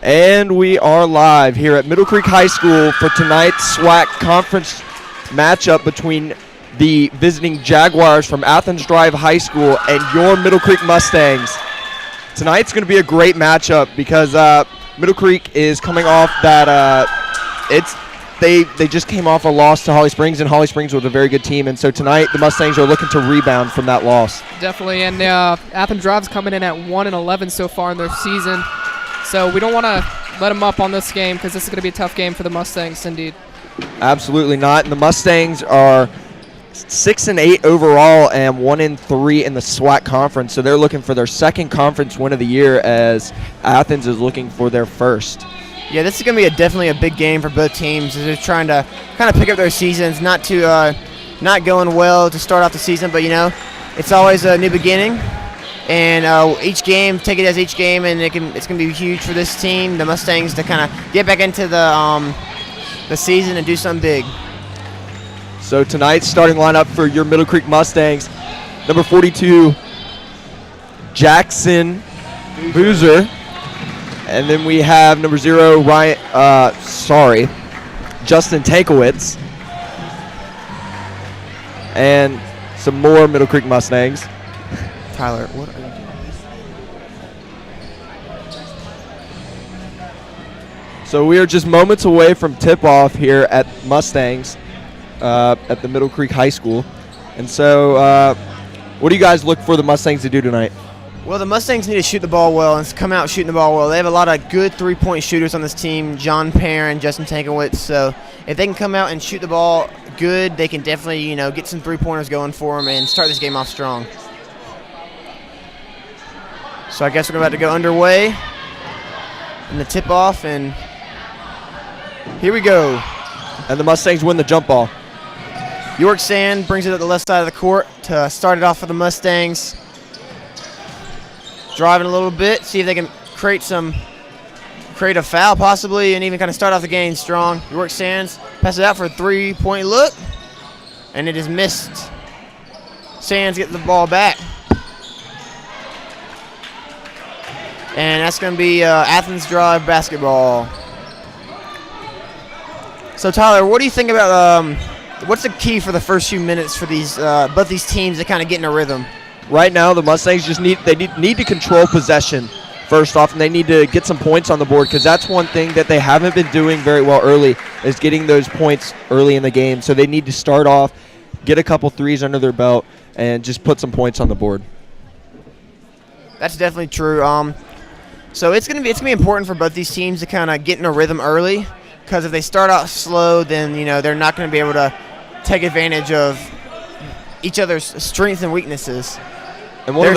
And we are live here at Middle Creek High School for tonight's SWAC conference matchup between the visiting Jaguars from Athens Drive High School and your Middle Creek Mustangs. Tonight's going to be a great matchup because Middle Creek is coming off that they just came off a loss to Holly Springs, and Holly Springs was a very good team. And so tonight the Mustangs are looking to rebound from that loss. Definitely, and Athens Drive's coming in at 1-11 so far in their season. So we don't want to let them up on this game because this is going to be a tough game for the Mustangs indeed. Absolutely not. And the Mustangs are 6-8 overall and 1-3 in the SWAC conference. So they're looking for their second conference win of the year as Athens is looking for their first. Yeah, this is going to be definitely a big game for both teams. They're trying to kind of pick up their seasons, not going well to start off the season, but it's always a new beginning. And each game, take it as each game, and it's going to be huge for this team, the Mustangs, to kind of get back into the season and do something big. So tonight's starting lineup for your Middle Creek Mustangs: number 42, Jackson Boozer, and then we have number 0, Justin Tankowitz, and some more Middle Creek Mustangs. Tyler, what are you doing? So we are just moments away from tip-off here at Mustangs at the Middle Creek High School. And so what do you guys look for the Mustangs to do tonight? Well, the Mustangs need to shoot the ball well and come out shooting the ball well. They have a lot of good three-point shooters on this team, John Perrin, Justin Tankowitz. So if they can come out and shoot the ball good, they can definitely, get some three-pointers going for them and start this game off strong. So I guess we're about to go underway in the tip-off, and here we go. And the Mustangs win the jump ball. York Sand brings it up the left side of the court to start it off for the Mustangs. Driving a little bit, see if they can create a foul possibly, and even kind of start off the game strong. York Sands passes it out for a three-point look, and it is missed. Sands gets the ball back. And that's going to be Athens Drive basketball. So, Tyler, what do you think about what's the key for the first few minutes for these both these teams to kind of get in a rhythm? Right now, the Mustangs just need to control possession first off, and they need to get some points on the board because that's one thing that they haven't been doing very well early is getting those points early in the game. So they need to start off, get a couple threes under their belt, and just put some points on the board. That's definitely true. So it's gonna be important for both these teams to kind of get in a rhythm early, because if they start out slow, then they're not going to be able to take advantage of each other's strengths and weaknesses. And one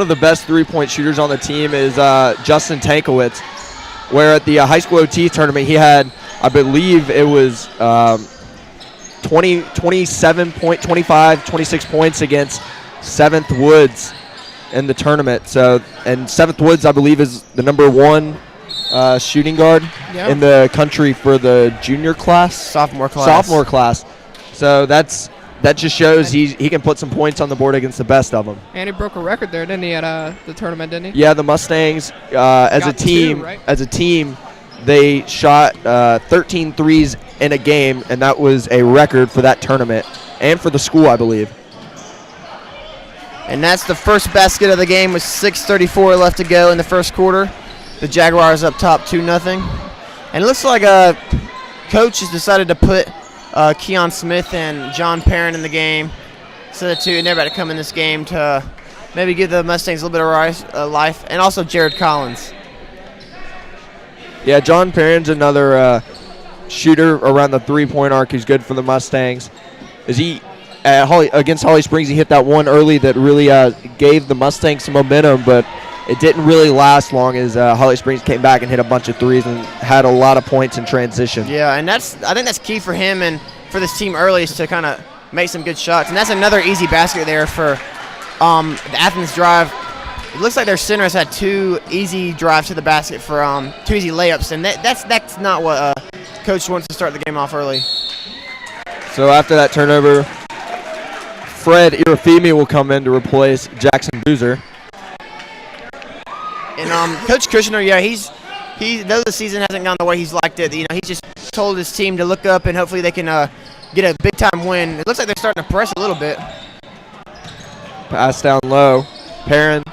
of the best three-point shooters on the team is Justin Tankowitz, where at the high school OT tournament he had, I believe it was 26 points against 7th Woods in the tournament. So, and 7th Woods, I believe, is the number 1 shooting guard in the country for the sophomore class. So that just shows he can put some points on the board against the best of them. And he broke a record there, didn't he, at the tournament, didn't he? Yeah, the Mustangs as a team, they shot 13 threes in a game, and that was a record for that tournament and for the school, I believe. And that's the first basket of the game with 6:34 left to go in the first quarter. The Jaguars up top 2-0. And it looks like coach has decided to put Keon Smith and John Perrin in the game. So the two, and they're about to come in this game to maybe give the Mustangs a little bit of life. And also Jared Collins. Yeah, John Perrin's another shooter around the three-point arc who's good for the Mustangs. Against Holly Springs, he hit that one early that really gave the Mustangs some momentum, but it didn't really last long as Holly Springs came back and hit a bunch of threes and had a lot of points in transition. Yeah, and I think that's key for him and for this team early is to kind of make some good shots. And that's another easy basket there for the Athens Drive. It looks like their center has had 2 easy drives to the basket for 2 easy layups, and that's not what coach wants to start the game off early. So after that turnover, Fred Irafemi will come in to replace Jackson Boozer. And Coach Kushner, he's though the season hasn't gone the way he's liked it, he's just told his team to look up and hopefully they can get a big-time win. It looks like they're starting to press a little bit. Pass down low. Perrin.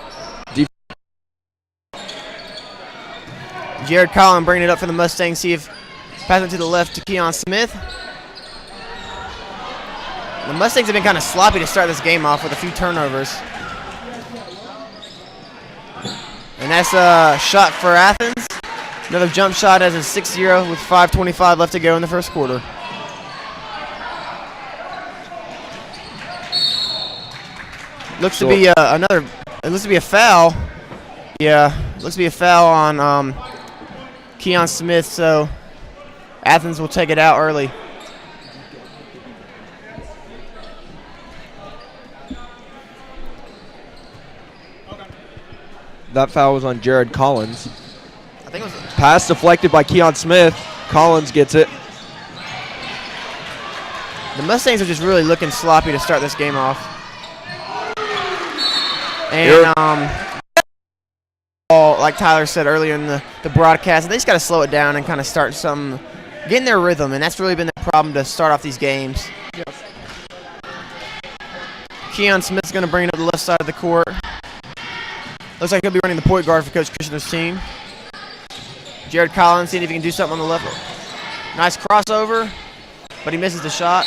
Jared Collin bringing it up for the Mustangs. See if passing to the left to Keon Smith. The Mustangs have been kind of sloppy to start this game off with a few turnovers. And that's a shot for Athens. Another jump shot as a 6-0 with 5:25 left to go in the first quarter. Looks to be it looks to be a foul. Yeah, looks to be a foul on Keon Smith, so Athens will take it out early. That foul was on Jared Collins. I think it was Pass deflected by Keon Smith. Collins gets it. the Mustangs are just really looking sloppy to start this game off. And like Tyler said earlier in the broadcast, they just got to slow it down and kind of start getting their rhythm, and that's really been the problem to start off these games. Yes. Keon Smith's going to bring it up the left side of the court. Looks like he'll be running the point guard for Coach Kushner's team. Jared Collins seeing if he can do something on the left. Nice crossover, but he misses the shot.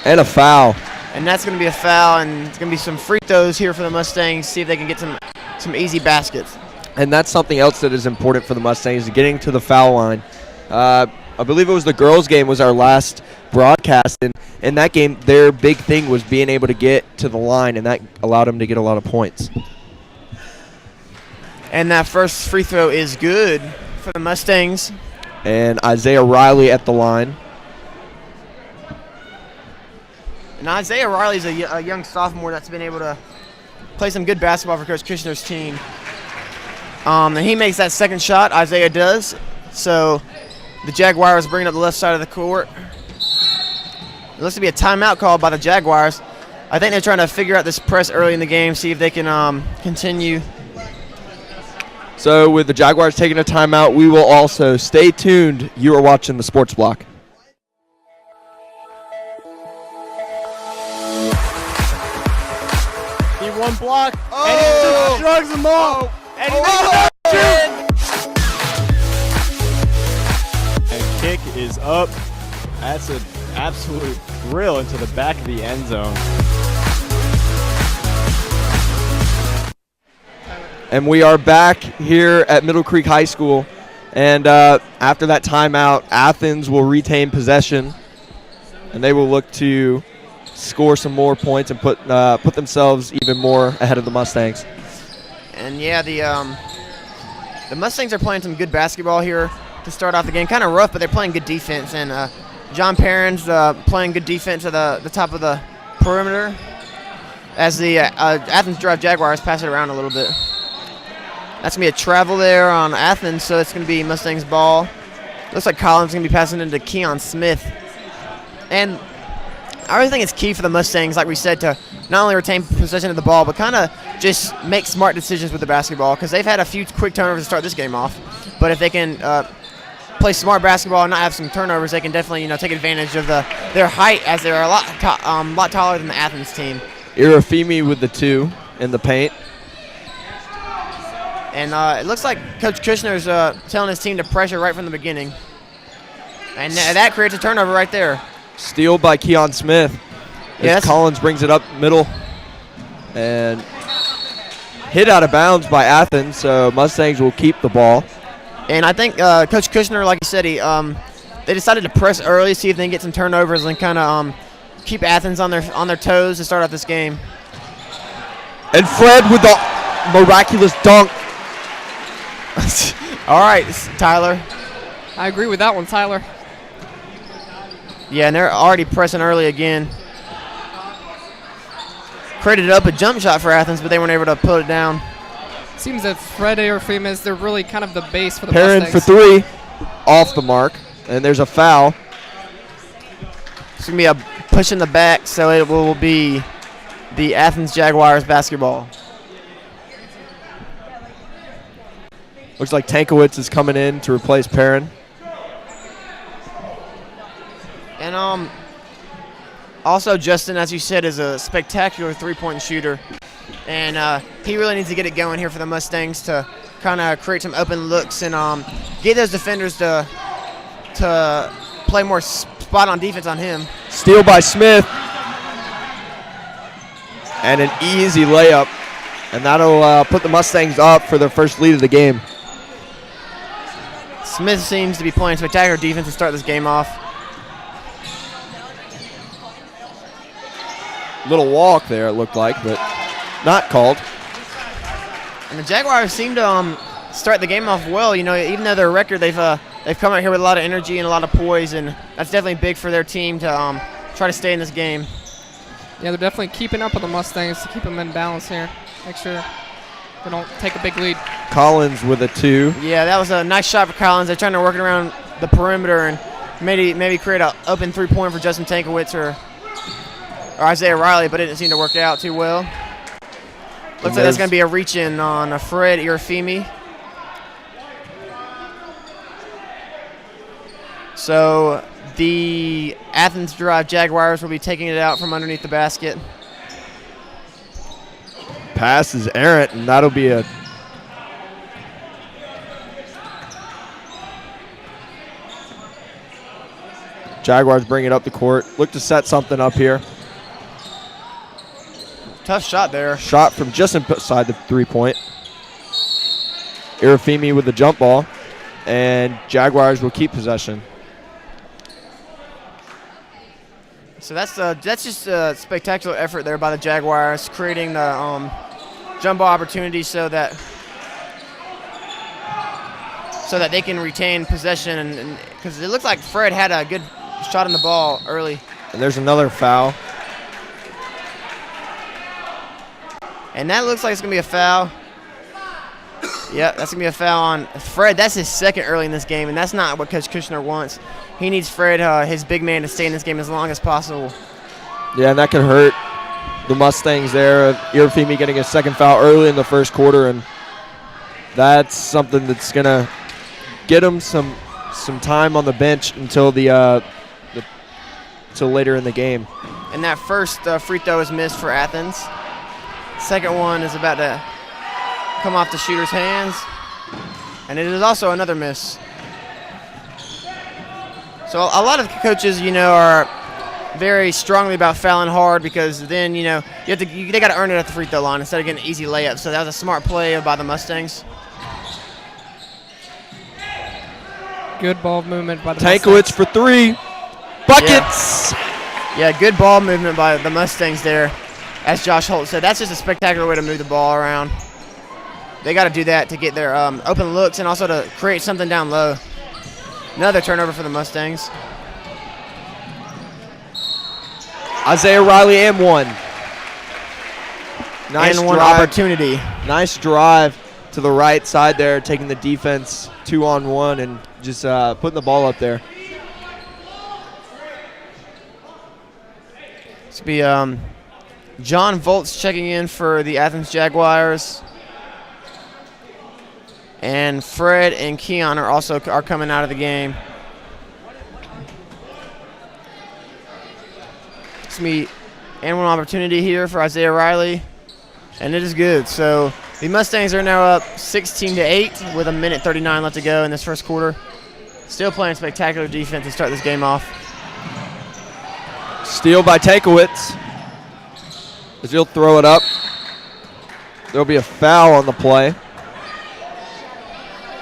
And a foul. And that's going to be a foul, and it's going to be some free throws here for the Mustangs, see if they can get some easy baskets. And that's something else that is important for the Mustangs, getting to the foul line. I believe it was the girls' game was our last broadcast, and in that game, their big thing was being able to get to the line, and that allowed them to get a lot of points. And that first free throw is good for the Mustangs. And Isaiah Riley at the line. And Isaiah Riley's a young sophomore that's been able to play some good basketball for Coach Kushner's team. And he makes that second shot, Isaiah does. So the Jaguars bring it up the left side of the court. It looks to be a timeout called by the Jaguars. I think they're trying to figure out this press early in the game, see if they can continue. So with the Jaguars taking a timeout, we will also stay tuned. You are watching the Sports Block. He one block, Oh! and he just drugs them all. And he and kick is up. That's an absolute drill into the back of the end zone. And we are back here at Middle Creek High School. And after that timeout, Athens will retain possession. And they will look to score some more points and put themselves even more ahead of the Mustangs. And yeah, the Mustangs are playing some good basketball here to start off the game. Kind of rough, but they're playing good defense. And John Perrin's playing good defense at the top of the perimeter as the Athens Drive Jaguars pass it around a little bit. That's going to be a travel there on Athens, so it's going to be Mustangs ball. Looks like Collins going to be passing into Keon Smith. And I really think it's key for the Mustangs, like we said, to not only retain possession of the ball, but kind of just make smart decisions with the basketball, because they've had a few quick turnovers to start this game off. But if they can play smart basketball and not have some turnovers, they can definitely take advantage of their height, as they're a lot taller than the Athens team. Irafimi with the 2 in the paint. And it looks like Coach Kushner's telling his team to pressure right from the beginning. And that creates a turnover right there. Steal by Keon Smith. Yes. Collins brings it up middle. And hit out of bounds by Athens, so Mustangs will keep the ball. And I think Coach Kushner, like you said, they decided to press early, see if they can get some turnovers and kind of keep Athens on their toes to start off this game. And Fred with the miraculous dunk. All right, Tyler. I agree with that one, Tyler. Yeah, and they're already pressing early again. Created up a jump shot for Athens, but they weren't able to put it down. Seems that Fred Airfemas, they're really kind of the base for the Perrin Mustangs. for 3, off the mark, and there's a foul. It's going to be a push in the back, so it will be the Athens Jaguars basketball. Looks like Tankowitz is coming in to replace Perrin. And also Justin, as you said, is a spectacular three-point shooter. And he really needs to get it going here for the Mustangs to kind of create some open looks and get those defenders to play more spot on defense on him. Steal by Smith. And an easy layup. And that'll put the Mustangs up for their first lead of the game. Smith seems to be playing spectacular defense to start this game off. Little walk there, it looked like, but not called. And the Jaguars seem to start the game off well. You know, even though their record, they've come out here with a lot of energy and a lot of poise, and that's definitely big for their team to try to stay in this game. Yeah, they're definitely keeping up with the Mustangs to keep them in balance here. Make sure they don't take a big lead. Collins with a 2. Yeah, that was a nice shot for Collins. They're trying to work it around the perimeter and maybe create an open three-pointer for Justin Tankowitz or Isaiah Riley, but it didn't seem to work out too well. Looks like that's going to be a reach-in on Fred Irafimi. So the Athens Drive Jaguars will be taking it out from underneath the basket. Pass is errant, and that'll be a Jaguars bring it up the court. Look to set something up here. Tough shot there. Shot from just inside the three-point. Irafimi with the jump ball, and Jaguars will keep possession. So that's just a spectacular effort there by the Jaguars, creating the jump ball opportunity so that they can retain possession, and because it looks like Fred had a good shot on the ball early. And there's another foul. And that looks like it's going to be a foul. Yep, that's going to be a foul on Fred. That's his second early in this game, and that's not what Coach Kushner wants. He needs Fred, his big man, to stay in this game as long as possible. Yeah, and that could hurt the Mustangs there. Irafimi getting a second foul early in the first quarter, and that's something that's going to get him some time on the bench until until later in the game. And that first free throw is missed for Athens. Second one is about to come off the shooter's hands, and it is also another miss. So a lot of coaches, are very strongly about fouling hard because then, they got to earn it at the free throw line instead of getting an easy layup. So that was a smart play by the Mustangs. Good ball movement by the Tankowitz for 3. Buckets! Yeah, good ball movement by the Mustangs there. As Josh Holt said, that's just a spectacular way to move the ball around. They got to do that to get their open looks and also to create something down low. Another turnover for the Mustangs. Isaiah Riley and 1. Nice and one drive. opportunity. Nice drive to the right side there, taking the defense 2-on-1 and just putting the ball up there. This will be John Volts checking in for the Athens Jaguars. And Fred and Keon are coming out of the game. It's me and one opportunity here for Isaiah Riley, and it is good. So the Mustangs are now up 16-8 with 1:39 left to go in this first quarter. Still playing spectacular defense to start this game off. Steal by Tankowitz. As he'll throw it up. There'll be a foul on the play.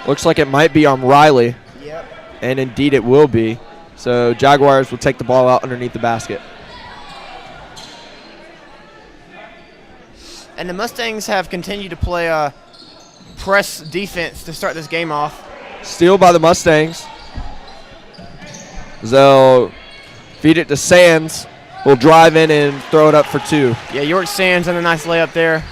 Looks like it might be on Riley. Yep. And indeed it will be. So Jaguars will take the ball out underneath the basket. And the Mustangs have continued to play press defense to start this game off. Steal by the Mustangs. They'll feed it to Sands. Will drive in and throw it up for 2. Yeah, York Sands on a nice layup there.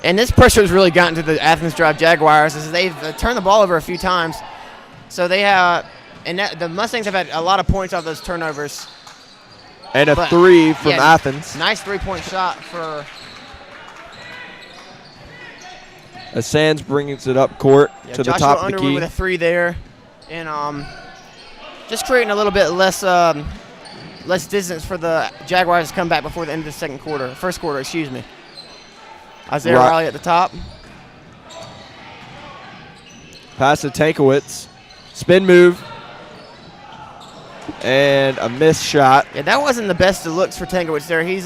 And this pressure has really gotten to the Athens Drive Jaguars as they've turned the ball over a few times. So they have, the Mustangs have had a lot of points off those turnovers. And a 3 from Athens. Nice three-point shot for As Sands brings it up court to the Joshua top of the Underwood key. with a 3 there, and just creating a little bit less distance for the Jaguars to come back before the end of the first quarter, excuse me. Isaiah Riley at the top. Pass to Tankowitz. Spin move. And a missed shot. Yeah, that wasn't the best of looks for Tankowitz there. He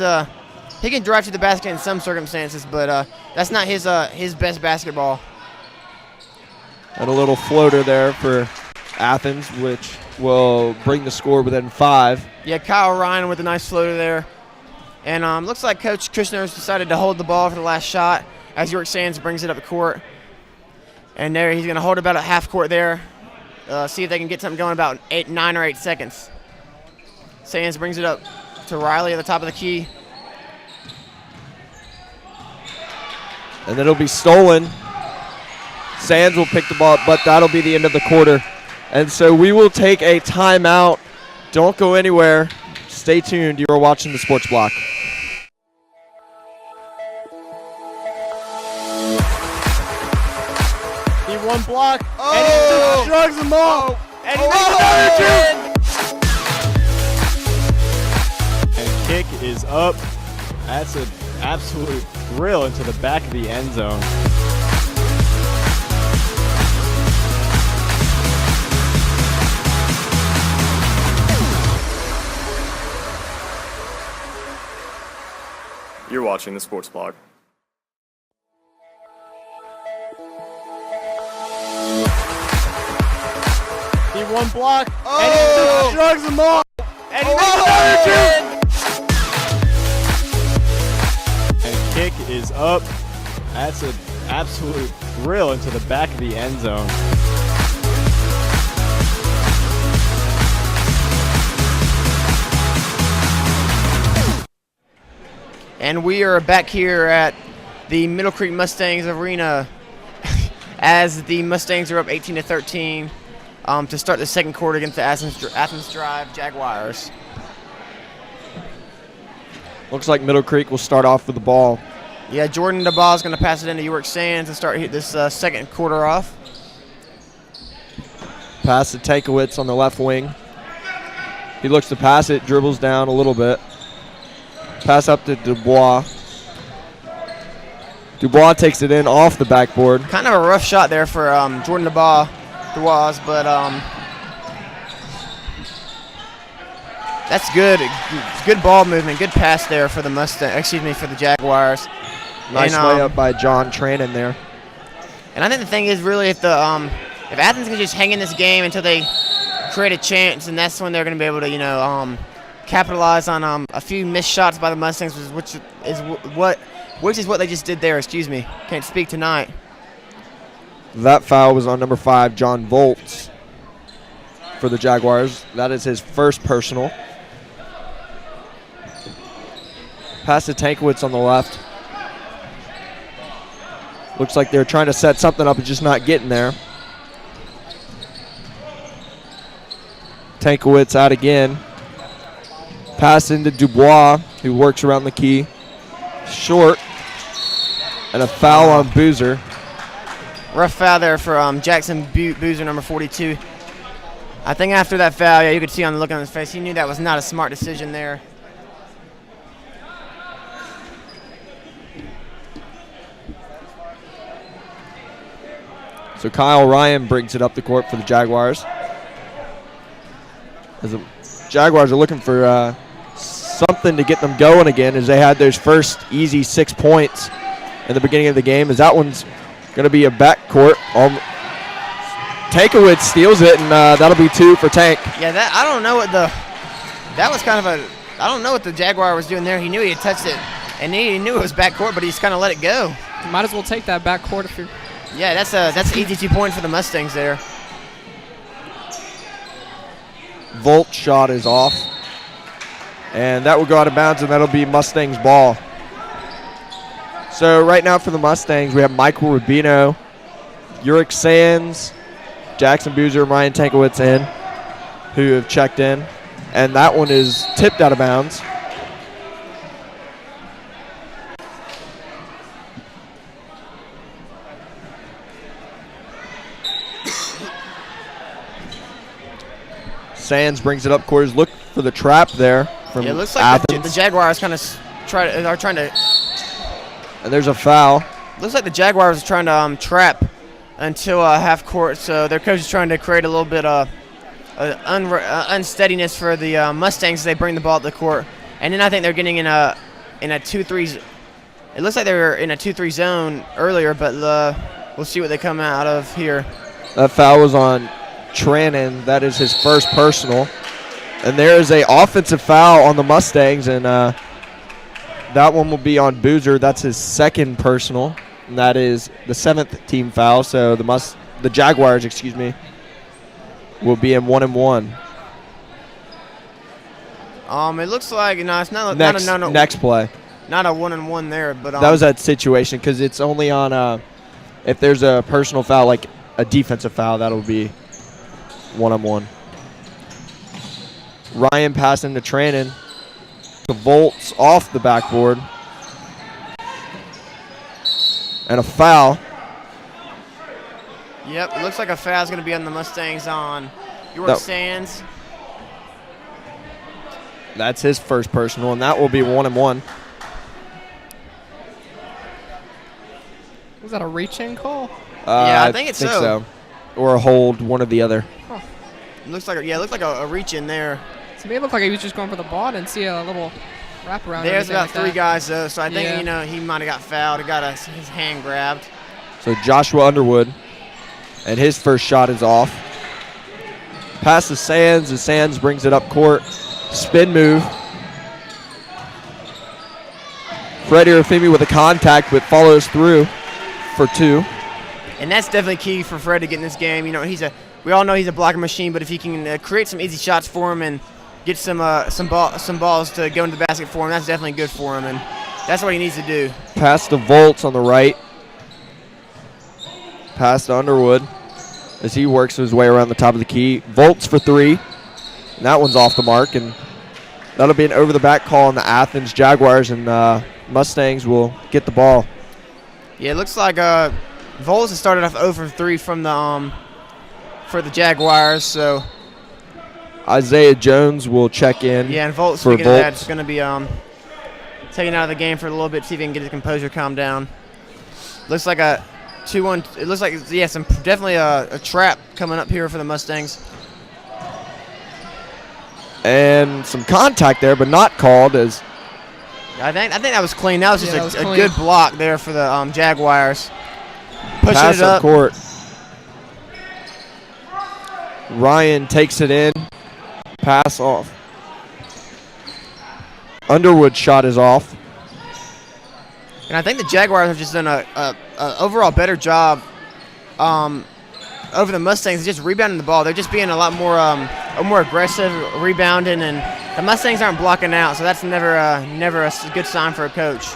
can drive to the basket in some circumstances, but that's not his best basketball. And a little floater there for Athens, which will bring the score within 5. Yeah, Kyle Ryan with a nice floater there. And looks like Coach Kushner's decided to hold the ball for the last shot as York Sands brings it up the court. And there he's going to hold about a half court there. See if they can get something going about 9 or 8 seconds. Sands brings it up to Riley at the top of the key. And then it'll be stolen. Sands will pick the ball up, but that'll be the end of the quarter. And so we will take a timeout. Don't go anywhere. Stay tuned. You are watching the Sports Block. He one block, and he just shrugs them off. And he makes another 2. And kick is up. That's an absolute drill into the back of the end zone. You're watching the Sports Blog. He one block, and he just shrugs them off. And he makes another 2. And kick is up. That's an absolute drill into the back of the end zone. And we are back here at the Middle Creek Mustangs Arena as the Mustangs are up 18-13 to start the second quarter against the Athens Drive Jaguars. Looks like Middle Creek will start off with the ball. Yeah, Jordan DeBaugh is going to pass it into York Sands to start this second quarter off. Pass to Tankowitz on the left wing. He looks to pass it, dribbles down a little bit. Pass up to Dubois. Dubois takes it in off the backboard. Kind of a rough shot there for Jordan DeBaugh, but that's good. Good ball movement, good pass there for the for the Jaguars. Nice layup by John Trannon there. And I think the thing is really if Athens can just hang in this game until they create a chance, and that's when they're going to be able to capitalize on a few missed shots by the Mustangs, which is what they just did there. Excuse me, can't speak tonight. That foul was on number 5, John Volts, for the Jaguars. That is his first personal. Pass to Tankowitz on the left. Looks like they're trying to set something up and just not getting there. Tankowitz out again. Pass into Dubois, who works around the key. Short. And a foul on Boozer. Rough foul there for Jackson Boozer, number 42. I think after that foul, you could see on the look on his face, he knew that was not a smart decision there. So Kyle Ryan brings it up the court for the Jaguars. As the Jaguars are looking for something to get them going again, as they had those first easy 6 points in the beginning of the game, as that one's going to be a backcourt. Tankowitz steals it, and that'll be 2 for Tank. Yeah, I don't know what the Jaguar was doing there. He knew he had touched it, and he knew it was backcourt, but he just kind of let it go. You might as well take that backcourt if you're. Yeah, that's an easy 2 points for the Mustangs there. Volt shot is off. And that will go out of bounds, and that'll be Mustangs ball. So right now for the Mustangs, we have Michael Rubino, Uric Sands, Jackson Boozer, and Ryan Tankowitz in, who have checked in. And that one is tipped out of bounds. Sands brings it up court. Look for the trap there from Yeah, it looks like Athens. the Jaguars kind of are trying to. And there's a foul. Looks like the Jaguars are trying to trap until half court. So their coach is trying to create a little bit of unsteadiness for the Mustangs as they bring the ball to the court. And then I think they're getting in a 2-3. It looks like they were in a 2-3 zone earlier, but we'll see what they come out of here. That foul was on Trannon. That is his first personal. And there is a offensive foul on the Mustangs, and that one will be on Boozer. That's his second personal, and that is the 7th team foul. So the Jaguars, will be in 1-1. It looks like it's not Next play. not a 1-on-1 there, but That was that situation because it's only on if there's a personal foul, like a defensive foul, that'll be 1-on-1. Ryan passing to Trannon. The Volts off the backboard. And a foul. Yep, it looks like a foul is going to be on the Mustangs on York Sands. That's his first personal, and that will be 1-1. Was that a reach-in call? Yeah, I think it's so. Or a hold, one or the other. Huh. It looks like a reach in there. To me, it looked like he was just going for the ball. I didn't see a little wraparound. There's about like 3 guys though, so I think he might have got fouled. He got his hand grabbed. So Joshua Underwood, and his first shot is off. Pass to Sands, as Sands brings it up court. Spin move. Freddie Rafimi with a contact, but follows through for 2. And that's definitely key for Fred to get in this game. We all know he's a blocker machine, but if he can create some easy shots for him and get some balls to go into the basket for him, that's definitely good for him, and that's what he needs to do. Pass to Volts on the right. Pass to Underwood as he works his way around the top of the key. Volts for 3. And that one's off the mark, and that'll be an over-the-back call on the Athens Jaguars, and Mustangs will get the ball. Yeah, it looks like Volts has started off 0 for 3 from the for the Jaguars, so Isaiah Jones will check in. Yeah, and Volts, speaking of that, is going to be taken out of the game for a little bit, see if he can get his composure calmed down. Looks like a 2-1. It looks like, definitely a trap coming up here for the Mustangs. And some contact there, but not called. As I think that was clean. That was just a good block there for the Jaguars. Pushing pass it up. Court. Ryan takes it in. Pass off. Underwood's shot is off. And I think the Jaguars have just done a overall better job over the Mustangs, just rebounding the ball. They're just being a lot more aggressive, rebounding, and the Mustangs aren't blocking out, so that's never a good sign for a coach.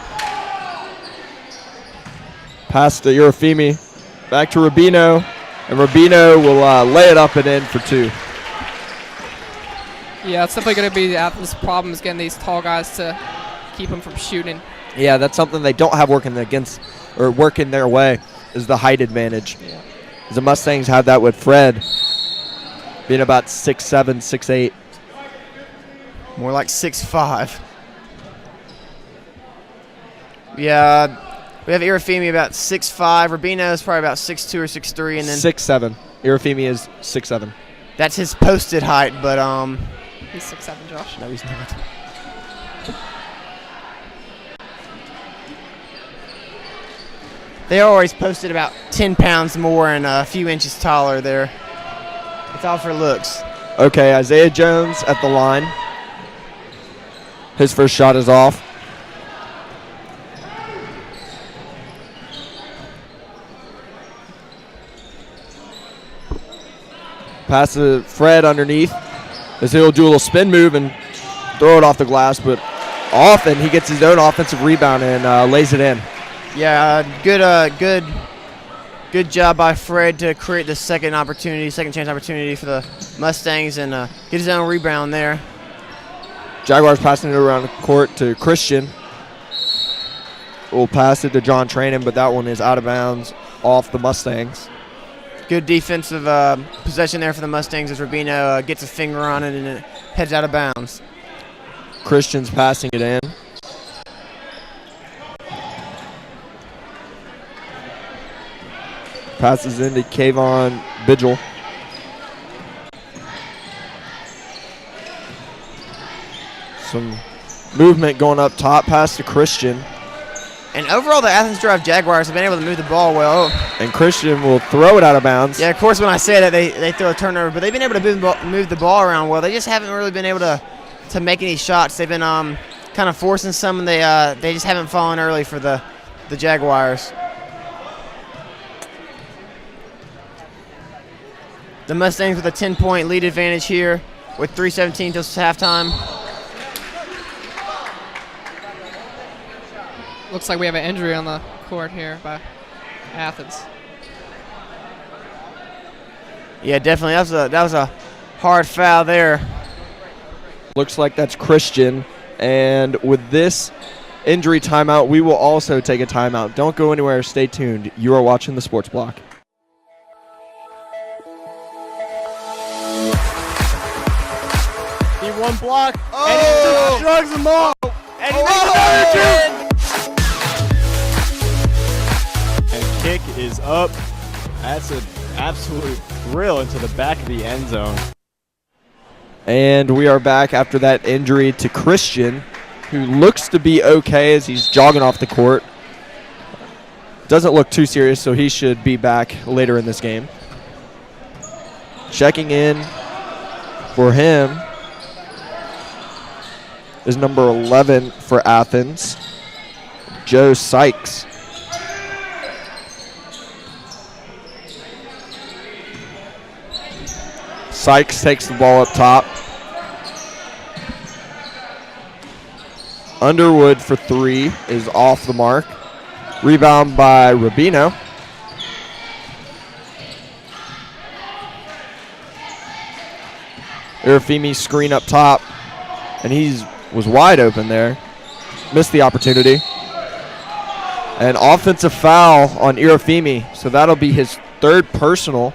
Pass to Urafimi. Back to Rubino. And Rubino will lay it up and in for 2. Yeah, it's definitely going to be Athens' problem is getting these tall guys to keep them from shooting. Yeah, that's something they don't have working their way is the height advantage. Yeah. The Mustangs have that with Fred being about 6'7", 6'8". More like 6'5". Yeah, we have Irafimi about 6'5". Rubino is probably about 6'2" or 6'3", and then 6'7". Irafimi is 6'7". That's his posted height, but he's 6'7", Josh. No, he's not. They always posted about 10 pounds more and a few inches taller there. It's all for looks. Okay, Isaiah Jones at the line. His first shot is off. Pass to Fred underneath as he'll do a little spin move and throw it off the glass, but often he gets his own offensive rebound and lays it in. Yeah, good job by Fred to create the second chance opportunity for the Mustangs and get his own rebound there. Jaguars passing it around the court to Christian. We'll pass it to John Trannon, but that one is out of bounds off the Mustangs. Good defensive possession there for the Mustangs as Rubino gets a finger on it and it heads out of bounds. Christian's passing it in. Passes into Kayvon Vigil. Some movement going up top, pass to Christian. And overall, the Athens Drive Jaguars have been able to move the ball well. And Christian will throw it out of bounds. Yeah, of course, when I say that, they throw a turnover, but they've been able to move the ball around well. They just haven't really been able to make any shots. They've been kind of forcing some, and they just haven't fallen early for the Jaguars. The Mustangs with a 10-point lead advantage here with 3:17 till halftime. Looks like we have an injury on the court here by Athens. Yeah, definitely. That was a hard foul there. Looks like that's Christian. And with this injury timeout, we will also take a timeout. Don't go anywhere. Stay tuned. You are watching the Sports Block. He one block. Oh! And he just drugs them all. And he makes another two. And kick is up. That's an absolute thrill into the back of the end zone. And we are back after that injury to Christian, who looks to be okay as he's jogging off the court. Doesn't look too serious, so he should be back later in this game. Checking in for him is number 11 for Athens, Joe Sykes. Sykes takes the ball up top. Underwood for three is off the mark. Rebound by Rubino. Irafemi screen up top, and he was wide open there. Missed the opportunity. An offensive foul on Irafemi, so that'll be his third personal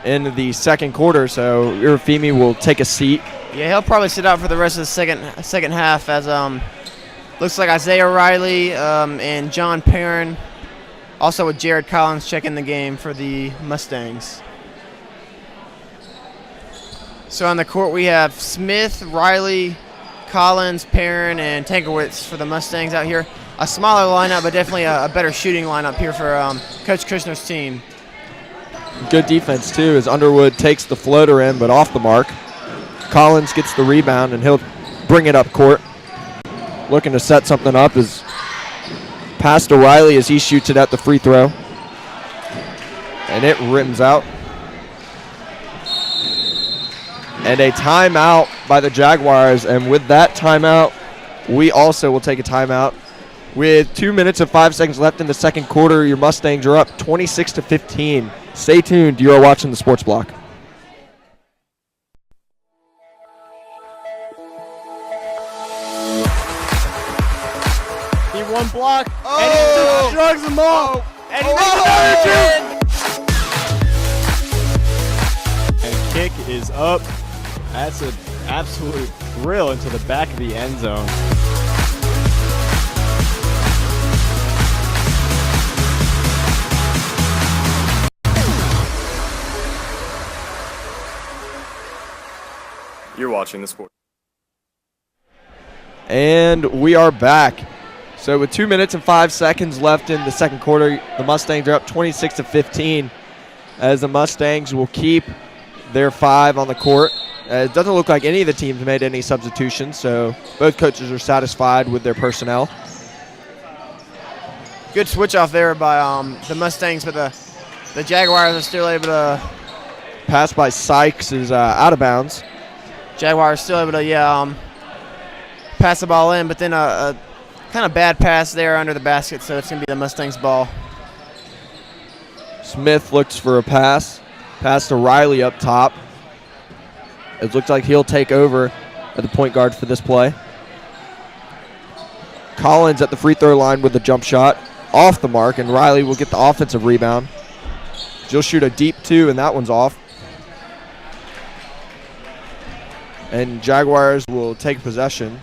in the second quarter, so Irafemi will take a seat. Yeah, he'll probably sit out for the rest of the second half as looks like Isaiah Riley and John Perrin, also with Jared Collins checking the game for the Mustangs. So on the court we have Smith, Riley, Collins, Perrin, and Tankowitz for the Mustangs out here. A smaller lineup, but definitely a better shooting lineup here for Coach Kushner's team. Good defense, too, as Underwood takes the floater in, but off the mark. Collins gets the rebound, and he'll bring it up court. Looking to set something up is pass to Riley as he shoots it at the free throw. And it rims out. And a timeout by the Jaguars, and with that timeout, we also will take a timeout. With 2 minutes and 5 seconds left in the second quarter, your Mustangs are up 26-15. Stay tuned. You are watching the Sports Block. He one block. And he just drugs them all. And he makes another two. And kick is up. That's an absolute thrill into the back of the end zone. You're watching the sport. And we are back. So with 2 minutes and 5 seconds left in the second quarter, the Mustangs are up 26-15 as the Mustangs will keep their 5 on the court. It doesn't look like any of the teams made any substitutions, so both coaches are satisfied with their personnel. Good switch off there by the Mustangs, but the Jaguars are still able to. Pass by Sykes is out of bounds. Jaguars still able to, pass the ball in, but then a kind of bad pass there under the basket, so it's going to be the Mustangs' ball. Smith looks for a pass. Pass to Riley up top. It looks like he'll take over at the point guard for this play. Collins at the free throw line with a jump shot. Off the mark, and Riley will get the offensive rebound. She'll shoot a deep 2, and that one's off. And Jaguars will take possession.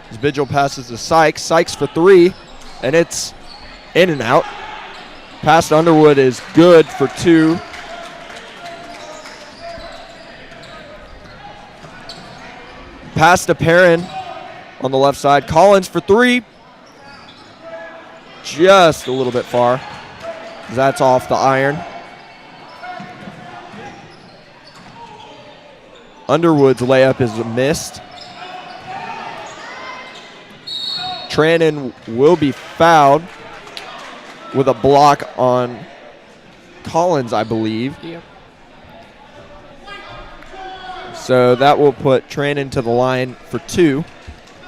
As Vigil passes to Sykes. Sykes for 3, and it's in and out. Pass to Underwood is good for 2. Pass to Perrin on the left side. Collins for 3. Just a little bit far. That's off the iron. Underwood's layup is missed. Trannon will be fouled with a block on Collins, I believe. Yep. So that will put Trannon to the line for 2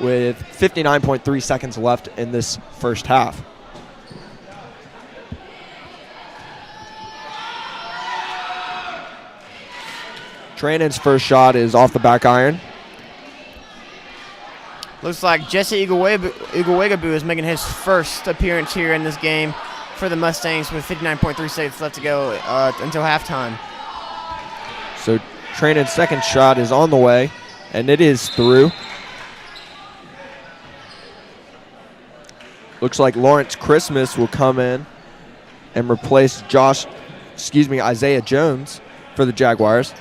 with 59.3 seconds left in this first half. Trannon's first shot is off the back iron. Looks like Jesse Igwegabu is making his first appearance here in this game for the Mustangs with 59.3 seconds left to go until halftime. So Trannon's second shot is on the way, and it is through. Looks like Lawrence Christmas will come in and replace Isaiah Jones for the Jaguars.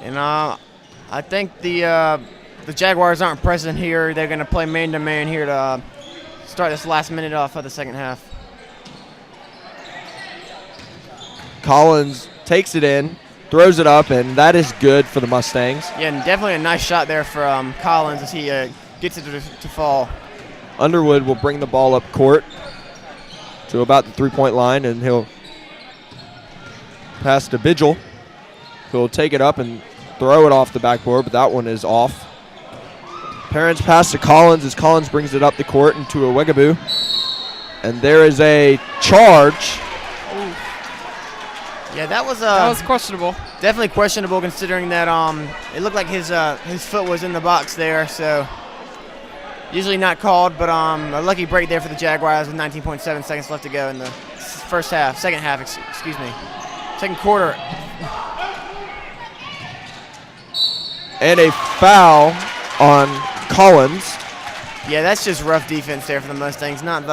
And I think the Jaguars aren't present here. They're going to play man-to-man here to start this last minute off of the second half. Collins takes it in, throws it up, and that is good for the Mustangs. Yeah, and definitely a nice shot there for Collins as he gets it to fall. Underwood will bring the ball up court to about the 3-point line, and he'll pass to Vigil, who'll take it up and throw it off the backboard, but that one is off. Perrin's pass to Collins as Collins brings it up the court into Igwegabu. And there is a charge. Ooh. Yeah, that was questionable. Definitely questionable considering that it looked like his foot was in the box there, so usually not called, but a lucky break there for the Jaguars with 19.7 seconds left to go in the second quarter. And a foul on Collins. Yeah, that's just rough defense there for the Mustangs. Not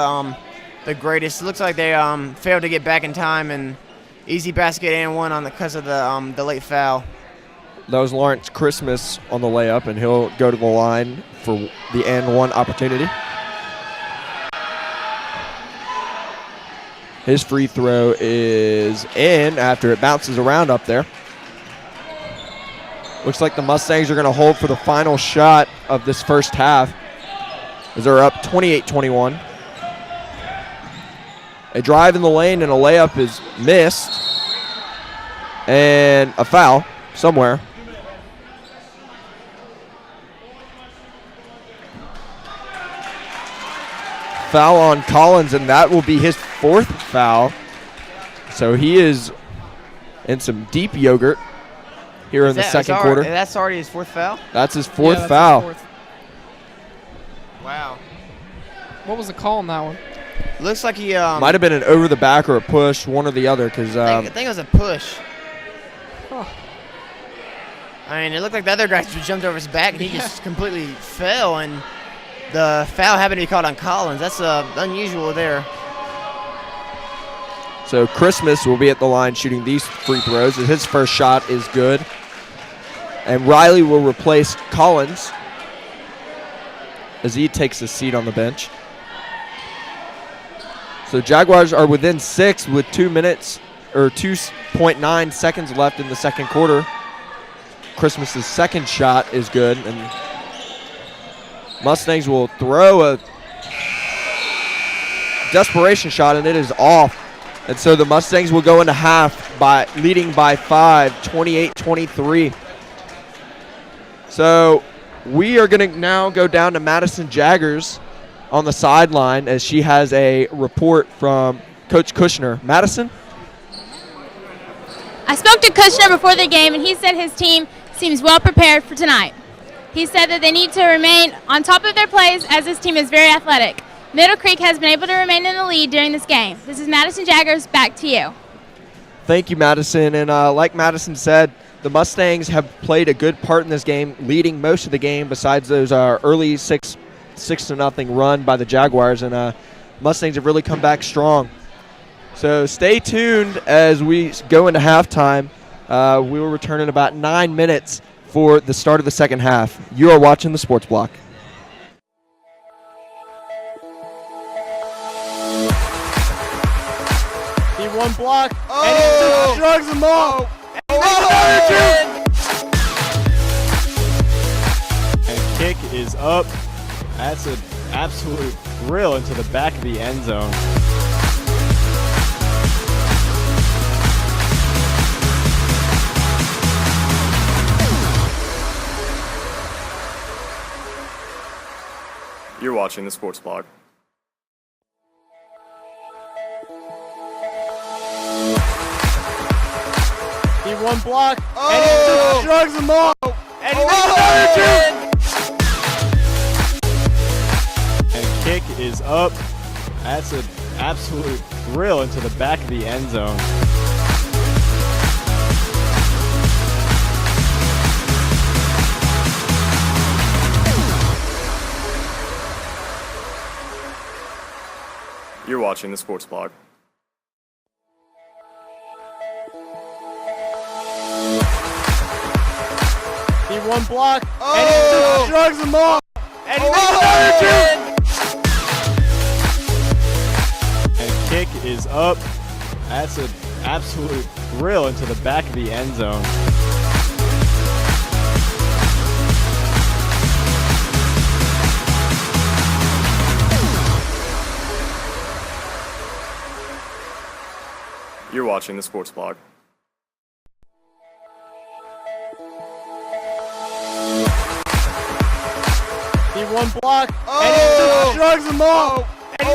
the greatest. It looks like they failed to get back in time, and easy basket and one because of the late foul. That was Lawrence Christmas on the layup, and he'll go to the line for the and one opportunity. His free throw is in after it bounces around up there. Looks like the Mustangs are going to hold for the final shot of this first half as they're up 28-21. A drive in the lane and a layup is missed. And a foul somewhere. Foul on Collins, and that will be his 4th foul. So he is in some deep yogurt here in the second quarter. That's already his 4th foul? That's his 4th foul. His 4th. Wow. What was the call on that one? Looks like he might have been an over the back or a push, one or the other. I think it was a push. Huh. I mean, it looked like the other guy just jumped over his back and he just completely fell, and the foul happened to be called on Collins. That's unusual there. So Christmas will be at the line shooting these free throws. His first shot is good. And Riley will replace Collins as he takes a seat on the bench. So Jaguars are within 6 with 2 minutes or 2.9 seconds left in the second quarter. Christmas's second shot is good, and Mustangs will throw a desperation shot, and it is off. And so the Mustangs will go into half leading by 5, 28-23. So we are going to now go down to Madison Jaggers on the sideline as she has a report from Coach Kushner. Madison? I spoke to Kushner before the game, and he said his team seems well prepared for tonight. He said that they need to remain on top of their plays as this team is very athletic. Middle Creek has been able to remain in the lead during this game. This is Madison Jaggers. Back to you. Thank you, Madison. And like Madison said, the Mustangs have played a good part in this game, leading most of the game besides those early 6-0 run by the Jaguars. And Mustangs have really come back strong. So stay tuned as we go into halftime. We will return in about 9 minutes for the start of the second half. You are watching the Sports Block. One block, and he just drugs them all. And kick is up. That's an absolute drill into the back of the end zone. You're watching the Sports Blog. One block, and he just drugs them all. And he and kick is up. That's an absolute drill into the back of the end zone. You're watching the Sports Blog. One block, and he just drugs them all. And and kick is up. That's an absolute drill into the back of the end zone. You're watching the Sports Blog. One block, and he just drugs them all. And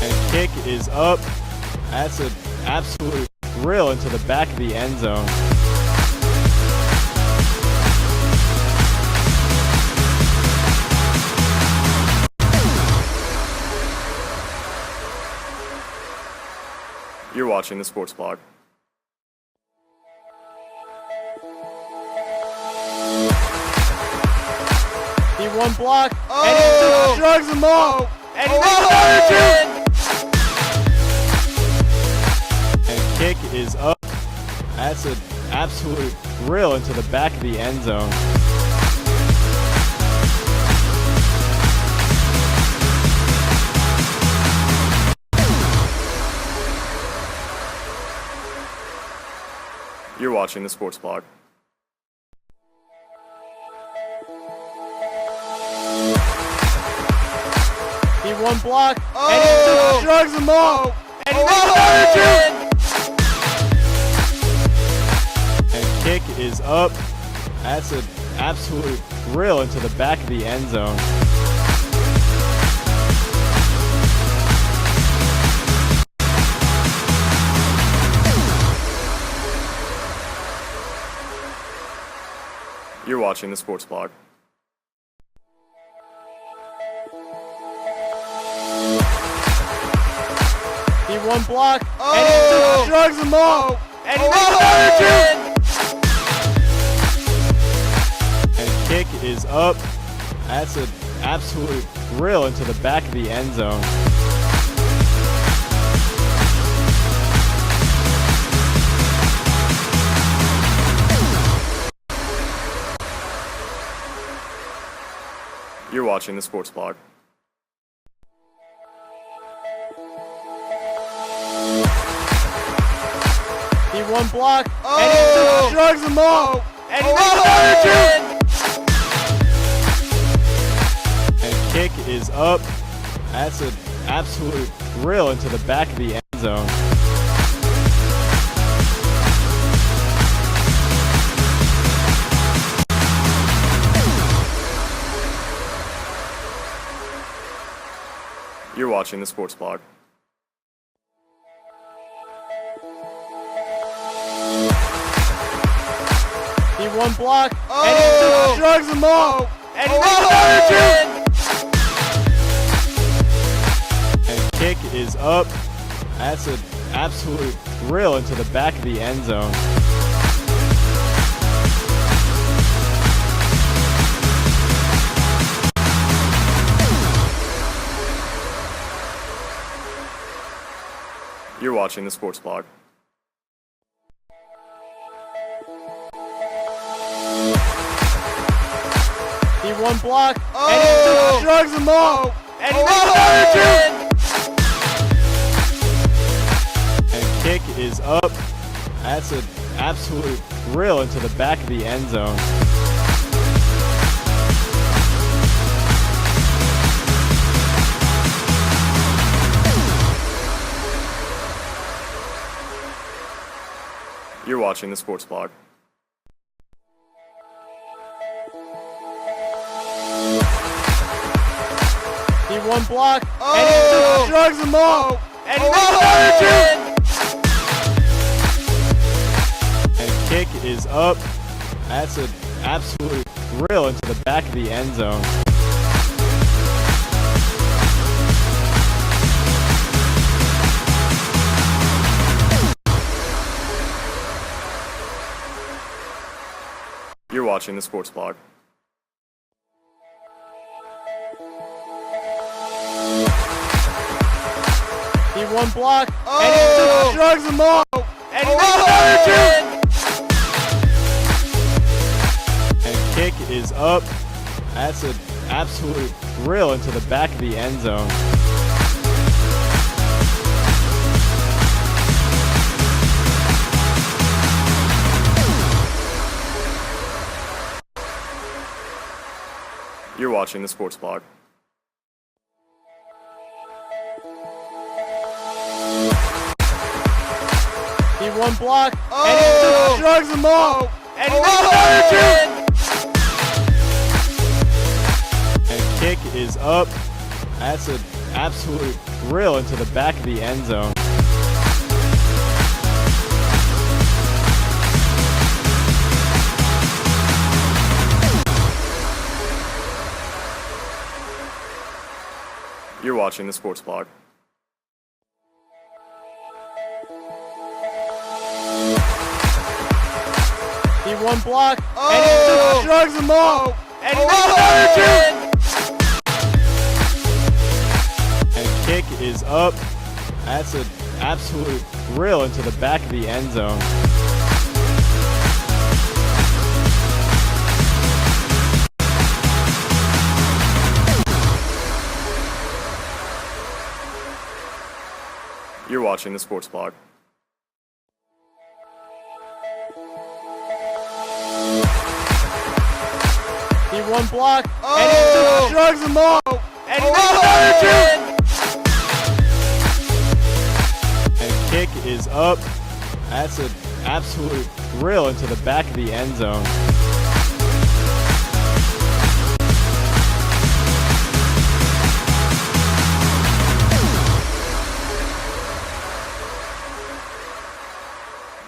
and kick is up. That's an absolute drill into the back of the end zone. You're watching the Sports Blog. One block, and he just drugs them all. And and kick is up. That's an absolute drill into the back of the end zone. You're watching the Sports Blog. One block, and he just drugs them all. And and kick is up. That's an absolute drill into the back of the end zone. You're watching the Sports Blog. One block, and he just drugs them all. And and kick is up. That's an absolute drill into the back of the end zone. You're watching the Sports Blog. One block, and he just drugs them all. And and kick is up. That's an absolute drill into the back of the end zone. You're watching the Sports Blog. One block, and he just drugs them all. And and kick kick is up. That's an absolute drill into the back of the end zone. You're watching the Sports Blog. He one block, and he drugs them all, and he and kick is up. That's an absolute drill into the back of the end zone. You're watching the Sports Blog. He one block, and he drugs them all, and he and kick is up. That's an absolute drill into the back of the end zone. You're watching the Sports Blog. He one block, and he drugs them all, and he and kick is up. That's an absolute drill into the back of the end zone. You're watching the Sports Blog. He one block, and he drugs them all, and he and kick is up. That's an absolute drill into the back of the end zone. You're watching the Sports Blog. He one block, and he drugs them all, and he and kick is up. That's an absolute drill into the back of the end zone. You're watching the Sports Blog. He one block, and he drugs them all, and he and kick is up. That's an absolute drill into the back of the end zone.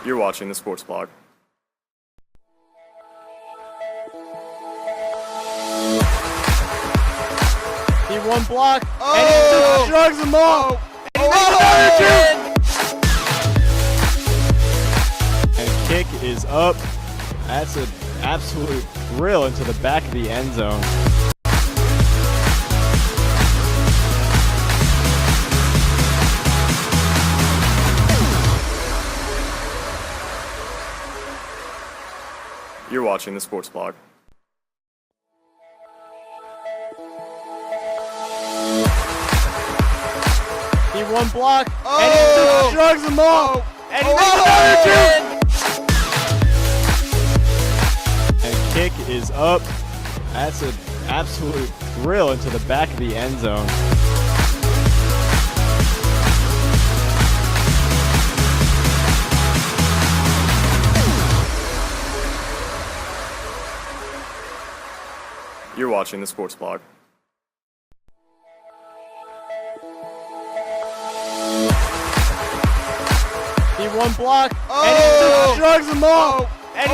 You're watching the Sports Blog. He one block, and he drugs them all, and and kick is up. That's an absolute drill into the back of the end zone. You're watching the Sports Blog. He one block, and he drugs them all, and and kick is up. That's an absolute drill into the back of the end zone. You're watching the Sports Blog. He one block, and he drugs them all, and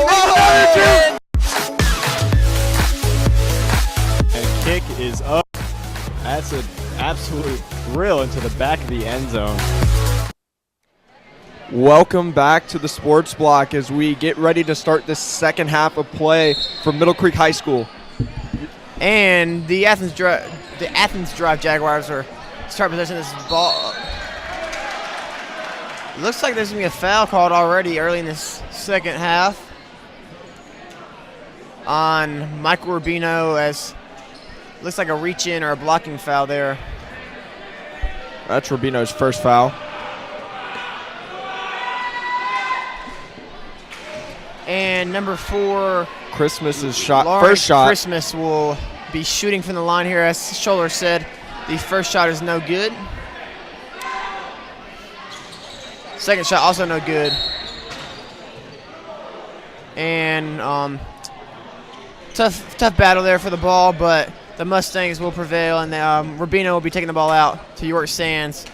and kick is up. That's an absolute drill into the back of the end zone. Welcome back to the Sports Block as we get ready to start the second half of play for Middle Creek High School. And the Athens Drive Jaguars are start possession of this ball. Looks like there's going to be a foul called already early in this second half on Michael Rubino, as looks like a reach-in or a blocking foul there. That's Rubino's first foul. And number 4, Christmas's shot, Lawrence first shot. Christmas will be shooting from the line here. As Scholler said, the first shot is no good. Second shot also no good. And tough battle there for the ball, but the Mustangs will prevail, and Rubino will be taking the ball out to York Sands.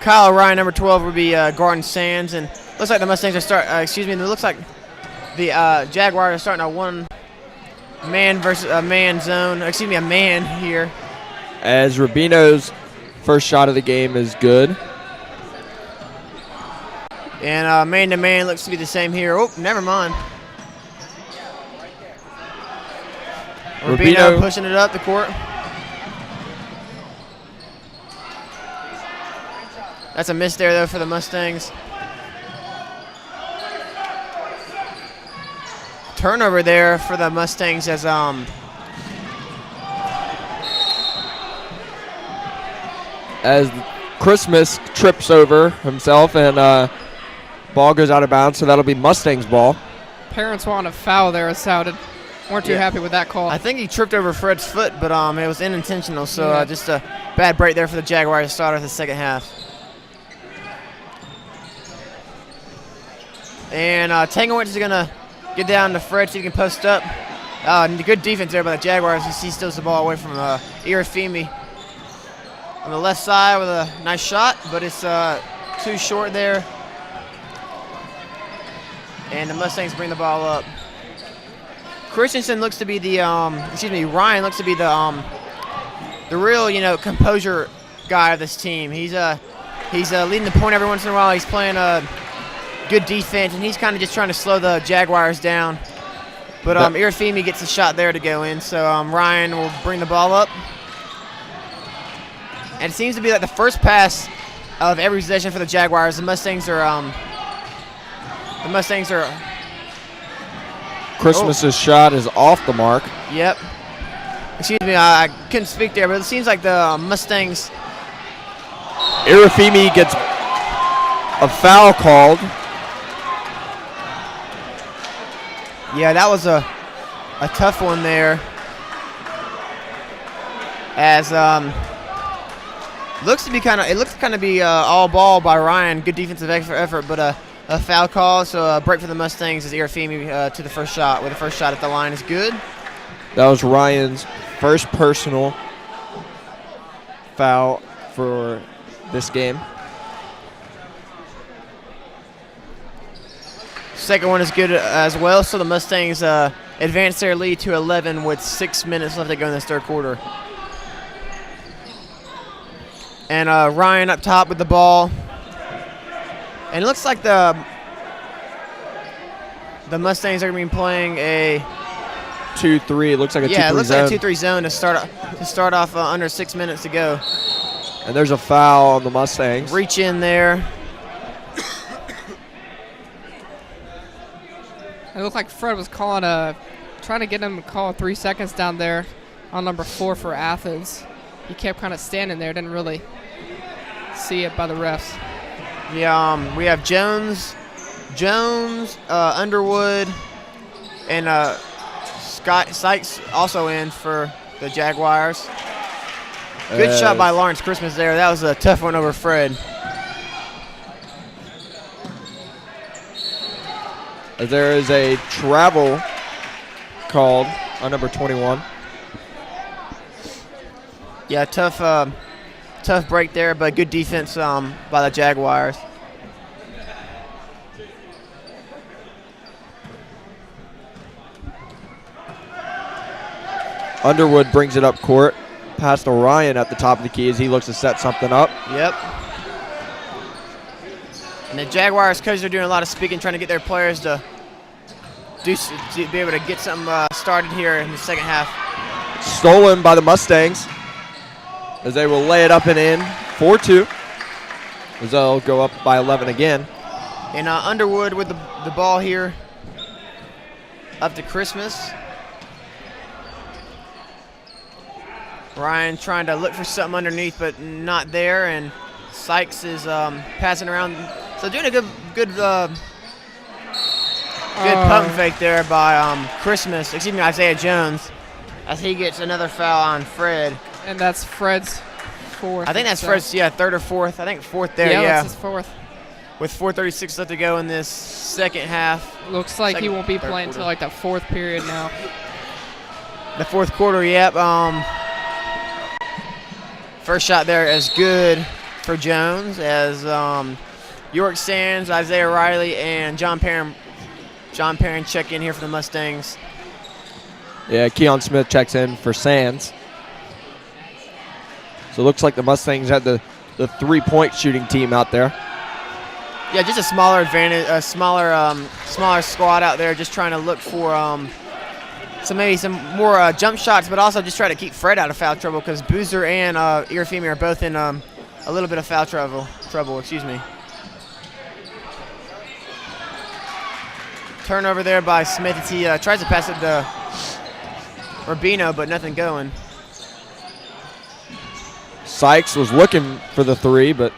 Kyle Ryan, number 12, will be guarding Sands, and looks like the Mustangs are it looks like the Jaguars are starting a one-man versus a man zone. A man here. As Rubino's first shot of the game is good. And man-to-man looks to be the same here. Oh, never mind. Rubino pushing it up the court. That's a miss there, though, for the Mustangs. Turnover there for the Mustangs as Christmas trips over himself and ball goes out of bounds, so that'll be Mustangs ball. Parents want a foul there, it sounded. Weren't too happy with that call. I think he tripped over Fred's foot, but it was unintentional, so just a bad break there for the Jaguars to start off the second half. And Tangowitz is going to get down to Fred so he can post up. Good defense there by the Jaguars. He steals the ball away from Irafimi on the left side with a nice shot, but it's too short there. And the Mustangs bring the ball up. Christensen looks to be the Ryan looks to be the real composure guy of this team. He's leading the point every once in a while. He's playing good defense, and he's kind of just trying to slow the Jaguars down. But Irafimi gets a shot there to go in, so Ryan will bring the ball up. And it seems to be like the first pass of every possession for the Jaguars. The Mustangs are Christmas's shot is off the mark. Yep. Excuse me, I couldn't speak there, but it seems like the Mustangs. Irafimi gets a foul called. Yeah, that was a tough one there. As looks to be all ball by Ryan. Good defensive effort, but a foul call, so a break for the Mustangs as Irafimi to the first shot. With the first shot at the line is good. That was Ryan's first personal foul for this game. Second one is good as well, so the Mustangs advance their lead to 11 with 6 minutes left to go in this third quarter. And Ryan up top with the ball. And it looks like the Mustangs are going to be playing a 2-3. It looks like a 2-3 zone. Yeah, it looks like a 2-3 zone to start off under 6 minutes to go. And there's a foul on the Mustangs. Reach in there. It looked like Fred was trying to get him to call 3 seconds down there on number 4 for Athens. He kept kind of standing there, didn't really see it by the refs. Yeah, we have Jones, Underwood, and Scott Sykes also in for the Jaguars. Good shot by Lawrence Christmas there. That was a tough one over Fred. There is a travel called on number 21. Yeah, tough break there, but good defense by the Jaguars. Underwood brings it up court. pass to Ryan at the top of the key as he looks to set something up. Yep. And the Jaguars coaches are doing a lot of speaking, trying to get their players to be able to get something started here in the second half. Stolen by the Mustangs as they will lay it up and in. 4-2. As they'll go up by 11 again. And Underwood with the ball here up to Christmas. Ryan trying to look for something underneath, but not there. And Sykes is passing around. So doing a good pump fake there by Isaiah Jones, as he gets another foul on Fred. And that's Fred's fourth. I think that's Fred's, third or fourth. I think fourth there, yeah. That's his fourth. With 4:36 left to go in this second half. Looks like he won't be playing until like the fourth period now. The fourth quarter, yep. First shot there is good for Jones as York Sands, Isaiah Riley, and John Perrin check in here for the Mustangs. Yeah, Keon Smith checks in for Sands. So it looks like the Mustangs had the 3-point shooting team out there. Yeah, just a smaller advantage, a smaller squad out there, just trying to look for maybe some more jump shots, but also just try to keep Fred out of foul trouble because Boozer and Irafemi are both in a little bit of foul trouble. Excuse me. Turnover there by Smith as he tries to pass it to Rubino, but nothing going. Sykes was looking for the 3, but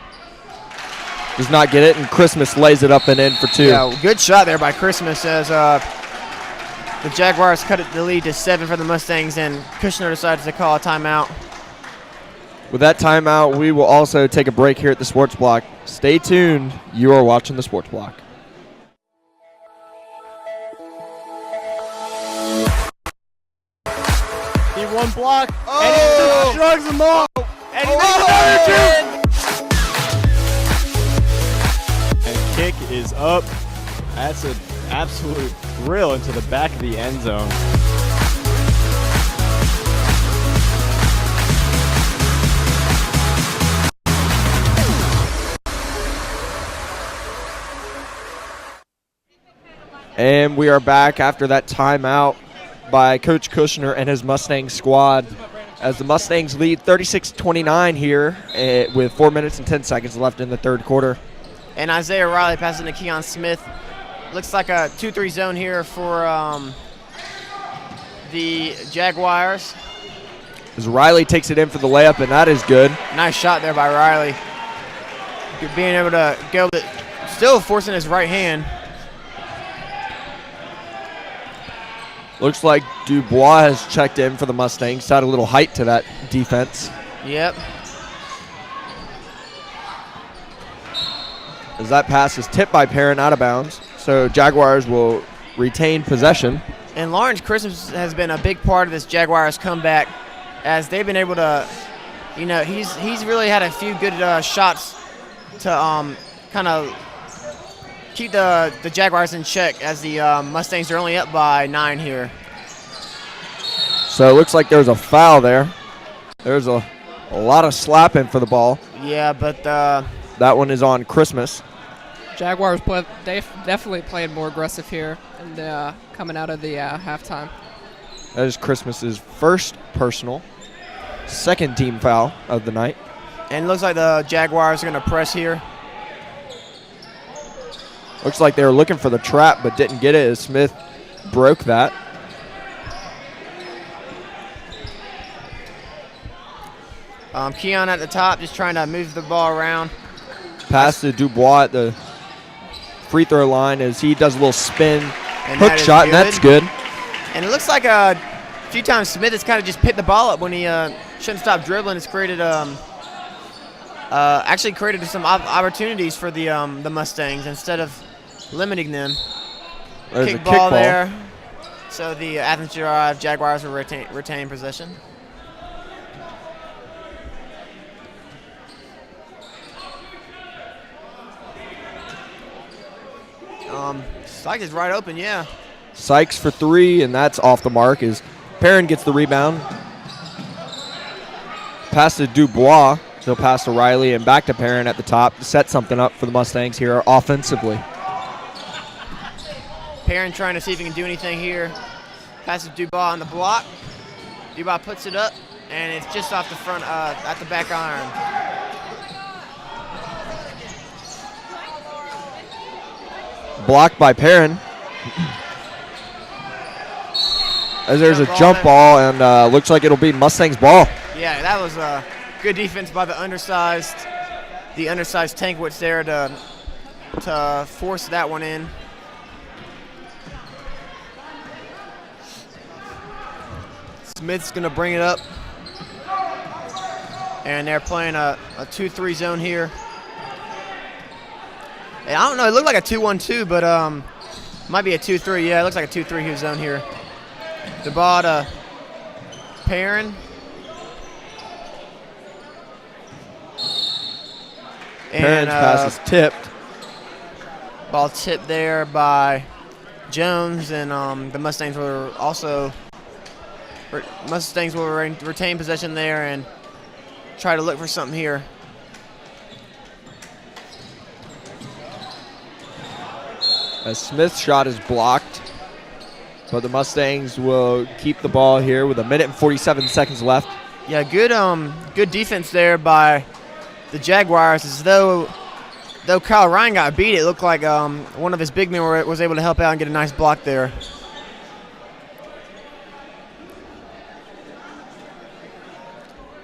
does not get it, and Christmas lays it up and in for 2. Yeah, good shot there by Christmas as the Jaguars cut the lead to 7 for the Mustangs, and Kushner decides to call a timeout. With that timeout, we will also take a break here at the Sports Block. Stay tuned. You are watching the Sports Block. He one block, and he just shrugs them off, and he makes another 2. And kick is up. That's an absolute drill into the back of the end zone. And we are back after that timeout by Coach Kushner and his Mustang squad as the Mustangs lead 36-29 here with 4 minutes and 10 seconds left in the third quarter. And Isaiah Riley passing to Keon Smith. Looks like a 2-3 zone here for the Jaguars. As Riley takes it in for the layup, and that is good. Nice shot there by Riley. Being able to go, still forcing his right hand. Looks like Dubois has checked in for the Mustangs to add a little height to that defense. Yep. As that pass is tipped by Perrin out of bounds. So Jaguars will retain possession. And Lawrence Christmas has been a big part of this Jaguars comeback as they've been able to, he's really had a few good shots to kind of keep the Jaguars in check as the Mustangs are only up by 9 here. So it looks like there's a foul there. There's a lot of slapping for the ball. Yeah, but that one is on Christmas. Jaguars definitely played more aggressive here and coming out of the halftime. That is Christmas's first personal, second team foul of the night. And it looks like the Jaguars are going to press here. Looks like they were looking for the trap but didn't get it as Smith broke that. Keon at the top just trying to move the ball around. Pass to Dubois at the free throw line as he does a little spin hook shot, and that's good. And it looks like a few times Smith has kind of just picked the ball up when he shouldn't stop dribbling. It's created actually created some opportunities for the Mustangs instead of limiting them. There's Kick a ball kickball there. So the Athens Jaguars will retain possession. Sykes is right open, yeah. Sykes for 3, and that's off the mark as Perrin gets the rebound. Pass to Dubois. He'll pass to Riley and back to Perrin at the top to set something up for the Mustangs here offensively. Perrin trying to see if he can do anything here. Passes Dubois on the block. Dubois puts it up, and it's just off the front, at the back iron. Blocked by Perrin. As there's a jump ball, and looks like it'll be Mustangs ball. Yeah, that was good defense by the undersized Tankwitz there to force that one in. Smith's gonna bring it up, and they're playing a 2-3 zone here. And I don't know, it looked like a 2-1-2, but might be a 2-3. Yeah, it looks like a 2-3 here zone here. The ball to Perrin. Perrin's pass is tipped. Ball tipped there by Jones, and the Mustangs will retain possession there and try to look for something here. As Smith's shot is blocked, but the Mustangs will keep the ball here with 1 minute and 47 seconds left. Yeah, good defense there by the Jaguars. As though Kyle Ryan got beat, it looked like one of his big men was able to help out and get a nice block there.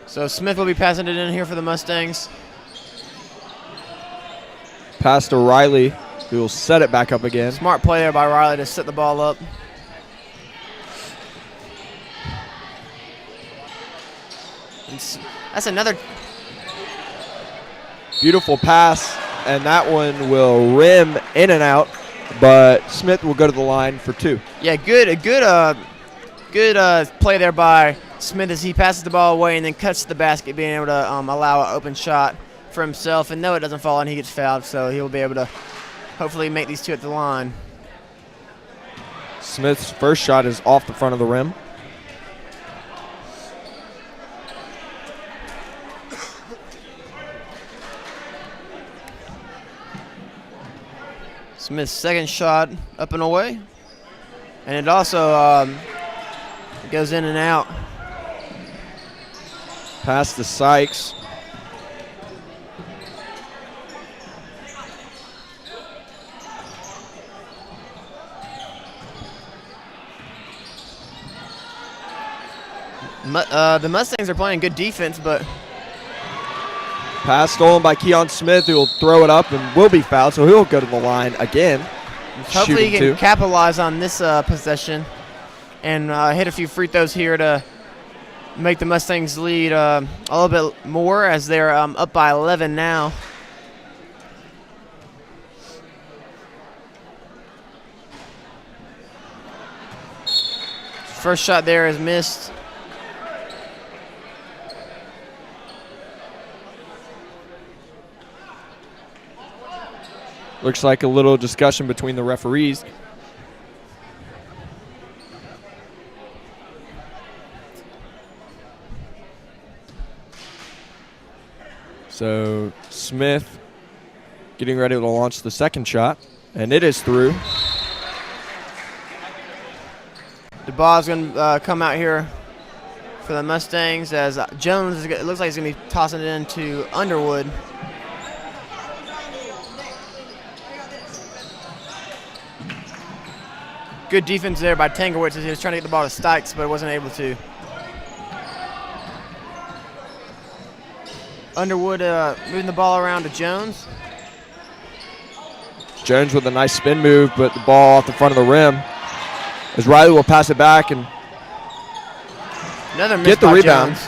So Smith will be passing it in here for the Mustangs. Pass to Riley, who will set it back up again. Smart play there by Riley to set the ball up. That's another beautiful pass, and that one will rim in and out, but Smith will go to the line for 2. Yeah, good play there by Smith as he passes the ball away and then cuts to the basket, being able to allow an open shot for himself. And no, it doesn't fall, and he gets fouled, so he'll be able to hopefully make these 2 at the line. Smith's first shot is off the front of the rim. Smith's second shot up and away, and it also goes in and out. Pass to Sykes. The Mustangs are playing good defense, but Pass stolen by Keon Smith, who will throw it up and will be fouled, so he'll go to the line again. hopefully he can capitalize on this possession and hit a few free throws here to make the Mustangs lead a little bit more, as they're up by 11 now. First shot there is missed. Looks like a little discussion between the referees. So Smith getting ready to launch the second shot, and it is through. The ball is going to come out here for the Mustangs, as Jones, it looks like he's going to be tossing it into Underwood. Good defense there by Tangerwitz as he was trying to get the ball to Stikes, but wasn't able to. Underwood moving the ball around to Jones. Jones with a nice spin move, but the ball off the front of the rim. As Riley will pass it back and another miss get the by rebound.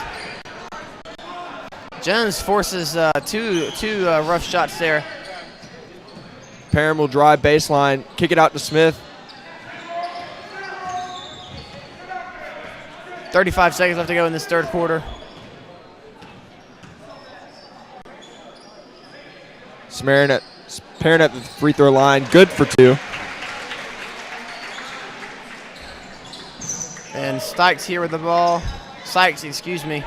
Jones forces two rough shots there. Perrin will drive baseline, kick it out to Smith. 35 seconds left to go in this third quarter. Perrin at the free throw line, good for 2. And Sykes here with the ball. Sykes, excuse me.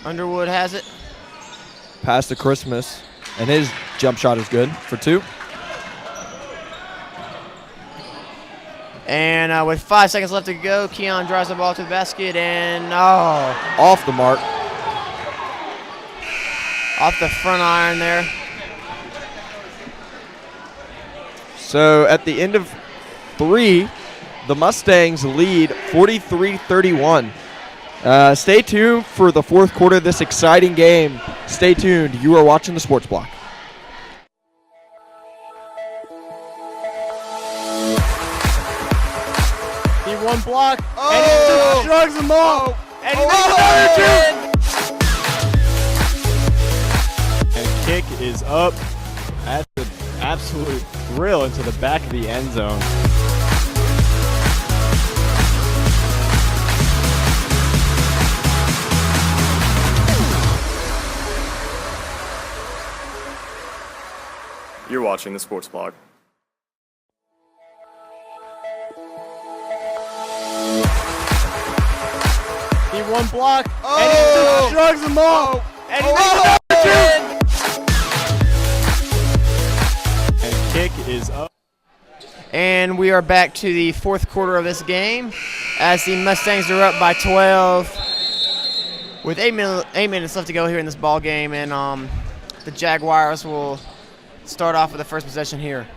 Underwood has it. Pass to Christmas, and his jump shot is good for 2. And with 5 seconds left to go, Keon drives the ball to the basket, and Off the mark. off the front iron there. So at the end of 3, the Mustangs lead 43-31. Stay tuned for the 4th quarter of this exciting game. Stay tuned. You are watching the Sports Block. He one block, and he just shrugs them off, and he makes another 2. And kick is up. That's an absolute drill into the back of the end zone. You're watching the Sports Block. He one block, and he just shrugs them off, and he makes another 2. And kick is up. And we are back to the 4th quarter of this game as the Mustangs are up by 12 with 8 minutes left to go here in this ball game, and the Jaguars will start off with the first possession here.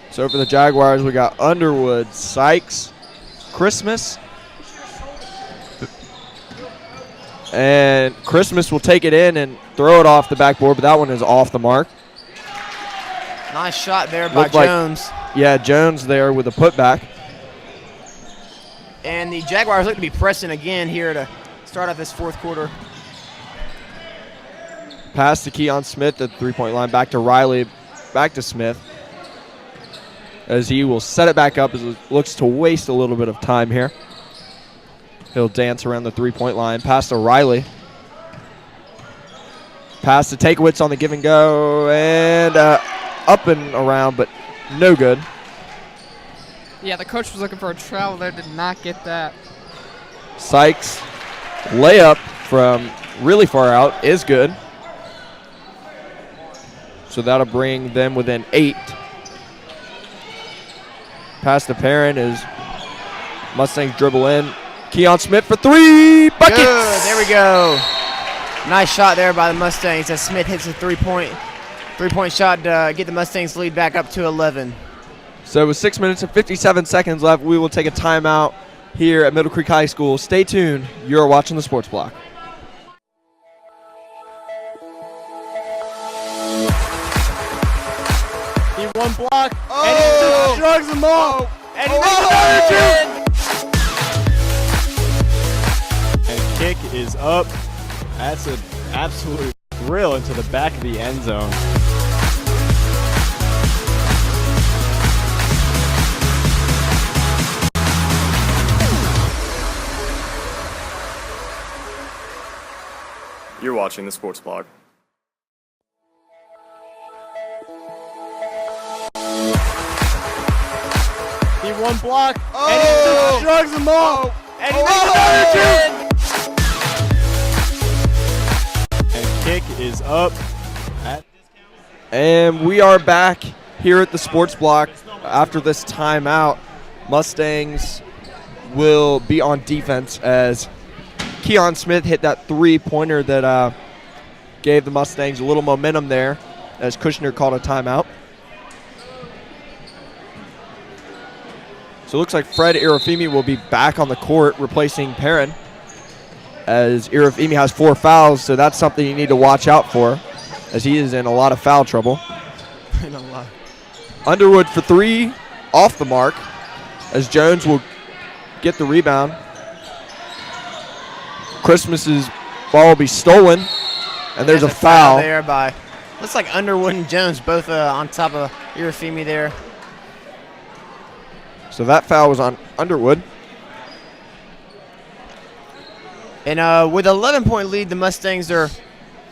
So for the Jaguars, we got Underwood, Sykes, Christmas. And Christmas will take it in and throw it off the backboard, but that one is off the mark. Nice shot there by Looked like- Jones. Yeah, Jones there with a putback. And the Jaguars look to be pressing again here to start off this 4th quarter. Pass to Keon Smith at the 3-point line. Back to Riley. Back to Smith. As he will set it back up as it looks to waste a little bit of time here. He'll dance around the 3-point line. Pass to Riley. Pass to Takewitz on the give and go. And up and around, but no good. Yeah, the coach was looking for a travel there. Did not get that. Sykes layup from really far out is good. So that'll bring them within 8. Pass to Perrin as Mustangs dribble in. Keon Smith for 3 buckets. Good, there we go. Nice shot there by the Mustangs as Smith hits a three-point shot to get the Mustangs lead back up to 11. So with 6 minutes and 57 seconds left, we will take a timeout here at Middle Creek High School. Stay tuned. You're watching the Sports Block. He one block, and he just shrugs them off, and he makes another 2. And kick is up. That's an absolute drill into the back of the end zone. You're watching the Sports Block. He one block, and he just shrugs them off, and he makes another 2. And kick is up. And we are back here at the Sports Block after this timeout. Mustangs will be on defense as Keon Smith hit that 3-pointer that gave the Mustangs a little momentum there as Kushner called a timeout. So it looks like Fred Irafimi will be back on the court replacing Perrin as Irafimi has 4 fouls, so that's something you need to watch out for as he is in a lot of foul trouble. Underwood for 3, off the mark as Jones will get the rebound. Christmas's ball will be stolen, and there's a foul. There by, looks like Underwood and Jones both on top of Irafimi there. So that foul was on Underwood. And with an 11-point lead, the Mustangs are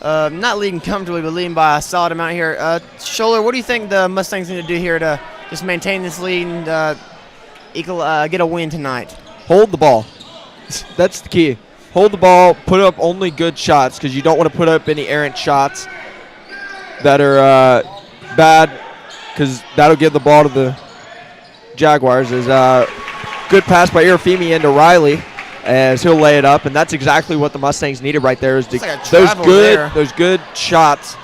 not leading comfortably, but leading by a solid amount here. Scholler, what do you think the Mustangs need to do here to just maintain this lead and get a win tonight? hold the ball. That's the key. Hold the ball, put up only good shots because you don't want to put up any errant shots that are bad because that'll give the ball to the Jaguars. Is good pass by Irafemi into Riley as he'll lay it up, and that's exactly what the Mustangs needed right there. Is those good shots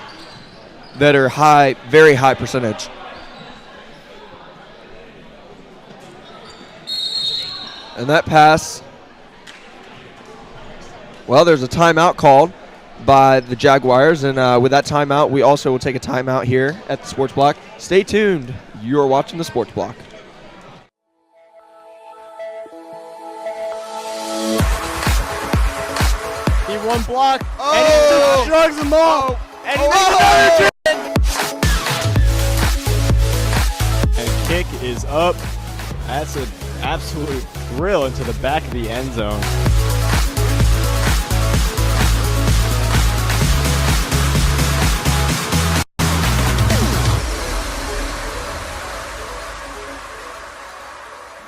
that are high, very high percentage. And that pass, well, there's a timeout called by the Jaguars, and with that timeout, we also will take a timeout here at the Sports Block. Stay tuned. You are watching the Sports Block. He one block, and he just shrugs them off, and he makes another and kick is up. That's an absolute drill into the back of the end zone.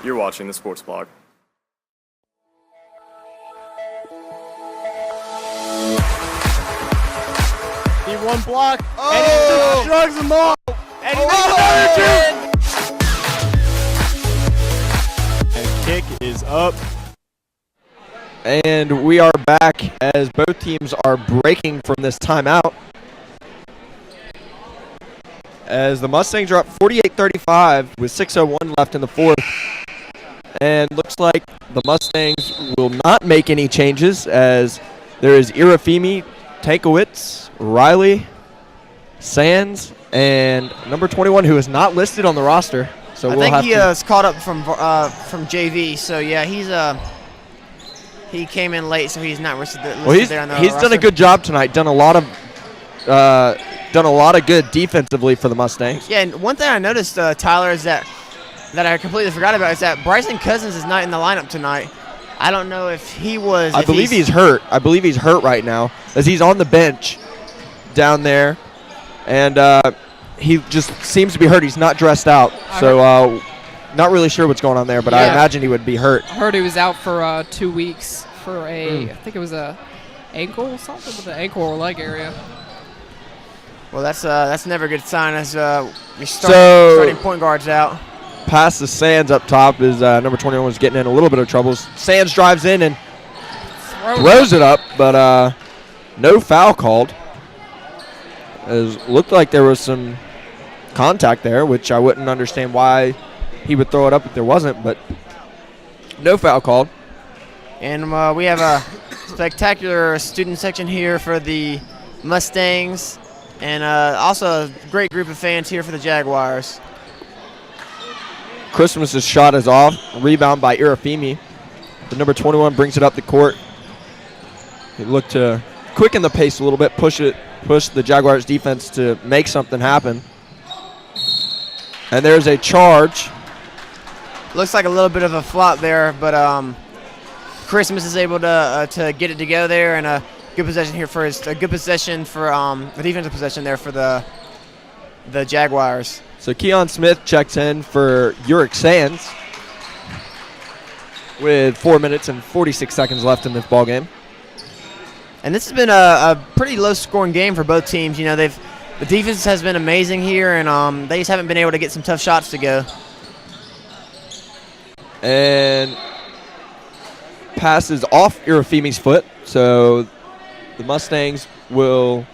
You're watching the Sports Blog. He one block, and he just shrugs them off, and he makes another and kick is up. And we are back as both teams are breaking from this timeout. As the Mustangs are up 48-35 with 6:01 left in the fourth. And looks like the Mustangs will not make any changes as there is Irafemi, Tankowitz, Riley, Sands, and number 21 who is not listed on the roster. So I think he is caught up from JV. So yeah, he came in late, so he's not listed there on the roster. He's done a good job tonight. Done a lot of good defensively for the Mustangs. Yeah, and one thing I noticed, Tyler, is that I completely forgot about is that Bryson Cousins is not in the lineup tonight. I don't know if he was. I believe he's hurt. I believe he's hurt right now as he's on the bench down there, and he just seems to be hurt. He's not dressed out, so not really sure what's going on there. But I imagine he would be hurt. I heard he was out for 2 weeks for I think it was a ankle or something with the ankle or leg area. Well, that's never a good sign as your starting point guard's out. Pass to Sands up top is number 21 was getting in a little bit of trouble. Sands drives in and throws it up, but no foul called. It looked like there was some contact there, which I wouldn't understand why he would throw it up if there wasn't, but no foul called. And we have a spectacular student section here for the Mustangs, and also a great group of fans here for the Jaguars. Christmas's shot is off. Rebound by Irafemi. The number 21 brings it up the court. He looked to quicken the pace a little bit, push the Jaguars defense to make something happen. And there's a charge. Looks like a little bit of a flop there, but Christmas is able to get it to go there, and a good possession here for a good possession for the defensive possession there for the Jaguars. So Keon Smith checks in for Uric Sands with 4 minutes and 46 seconds left in this ball game. And this has been a pretty low-scoring game for both teams. You know, the defense has been amazing here, and they just haven't been able to get some tough shots to go. And passes off Irafemi's foot, so the Mustangs will.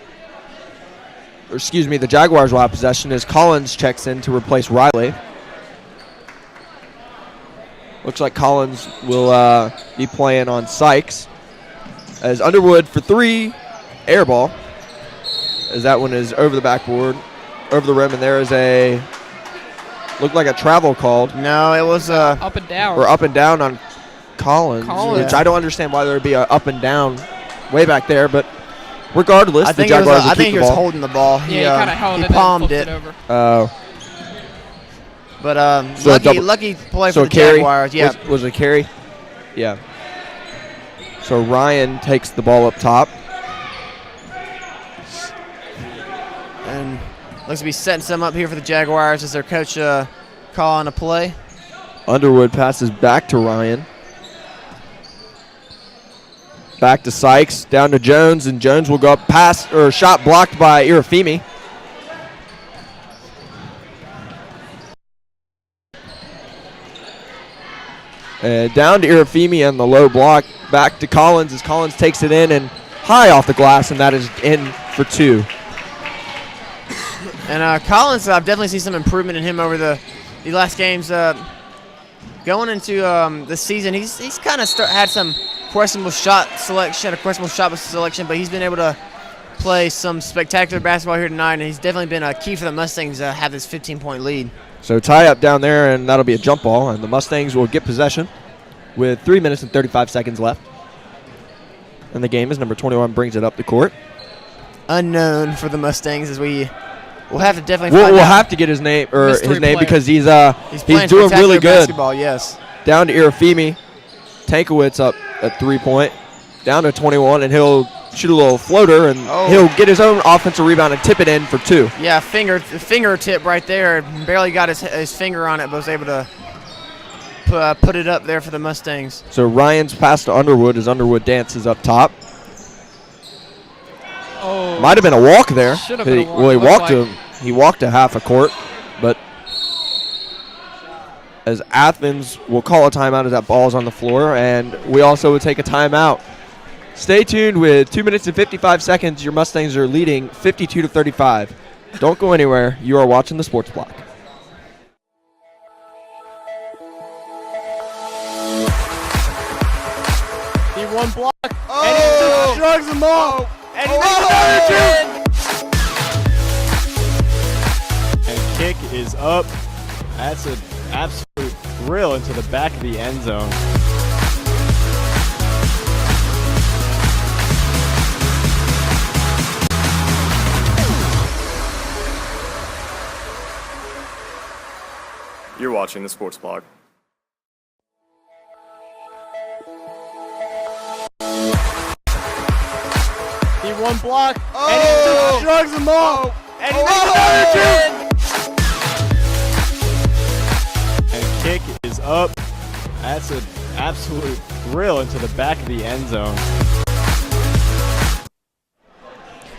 The Jaguars will have possession as Collins checks in to replace Riley. Looks like Collins will be playing on Sykes. As Underwood for three, air ball. As that one is over the backboard, over the rim, and there is looked like a travel called. No, it was up and down. Or up and down on Collins. Which I don't understand why there would be a up and down way back there, but regardless, the Jaguars will keep the ball. I think he was holding the ball. He kind of held it and palmed it. Over. Oh. But lucky play for the Jaguars. Yeah. Was it a carry? Yeah. So Ryan takes the ball up top. And looks to be setting some up here for the Jaguars as their coach calling a play. Underwood passes back to Ryan. Back to Sykes, down to Jones, and Jones will go up past, or shot blocked by Irafimi. Down to Irafimi and the low block. Back to Collins as Collins takes it in and high off the glass, and that is in for 2. And Collins, I've definitely seen some improvement in him over the last games. Going into this season, he's kind of had some questionable shot selection, but he's been able to play some spectacular basketball here tonight, and he's definitely been a key for the Mustangs to have this 15-point lead. So tie up down there, and that'll be a jump ball, and the Mustangs will get possession with 3 minutes and 35 seconds left. And the game is number 21 brings it up the court. Unknown for the Mustangs as we'll have to definitely we'll have to get his name because he's doing really good. Basketball, yes. Down to Irafimi. Tankowitz up at 3-point. Down to 21, and he'll shoot a little floater, and he'll get his own offensive rebound and tip it in for 2. Yeah, fingertip right there. Barely got his finger on it, but was able to put it up there for the Mustangs. So Ryan's pass to Underwood as Underwood dances up top. Oh, might have been a walk there. Should have been a walk. He walked a half a court, but as Athens will call a timeout as that ball's on the floor, and we also would take a timeout. Stay tuned with 2 minutes and 55 seconds. Your Mustangs are leading 52-35. Don't go anywhere. You are watching the Sports Block. He one block, and he just shrugs them off, and he makes another 2. And kick is up. That's an absolute drill into the back of the end zone. You're watching the Sports Blog. He one block, and he just shrugs them off, and he makes another 2. And kick is up. That's an absolute drill into the back of the end zone.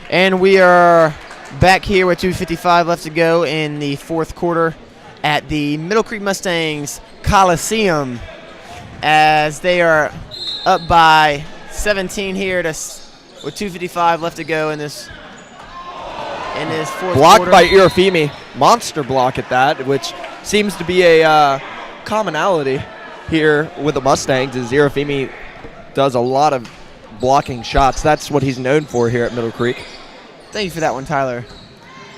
And we are back here with 2:55 left to go in the fourth quarter at the Middle Creek Mustangs Coliseum, as they are up by 17 here with 2:55 left to go in this fourth Blocked quarter. by Irafimi. Monster block at that, which seems to be a commonality here with the Mustangs, as Irafimi does a lot of blocking shots. That's what he's known for here at Middle Creek. Thank you for that one, Tyler.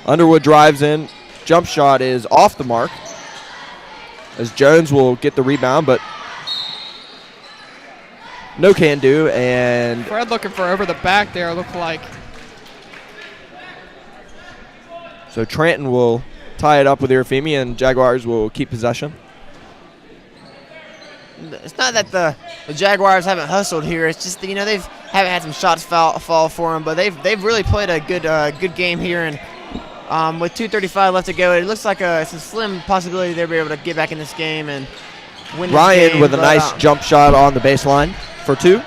Underwood drives in. Jump shot is off the mark, as Jones will get the rebound, but no can do. And Fred looking for over the back there, looked like. So Tranton will tie it up with Irafimi, and Jaguars will keep possession. It's not that the Jaguars haven't hustled here. It's just that, they've haven't had some shots fall for them, but they've really played a good game here. And with 2:35 left to go, it looks like it's a slim possibility they'll be able to get back in this game and win this Ryan game, with a nice jump shot on the baseline for 2.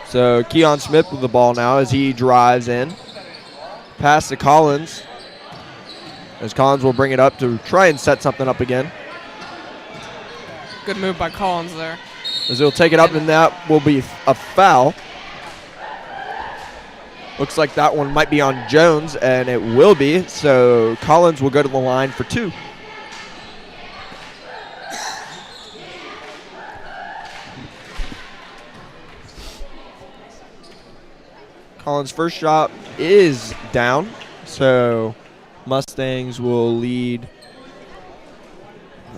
So Keon Smith with the ball now as he drives in. Pass to Collins, as Collins will bring it up to try and set something up again. Good move by Collins there. As he'll take it up, and that will be a foul. Looks like that one might be on Jones, and it will be. So Collins will go to the line for 2. Collins' first shot is down, so Mustangs will lead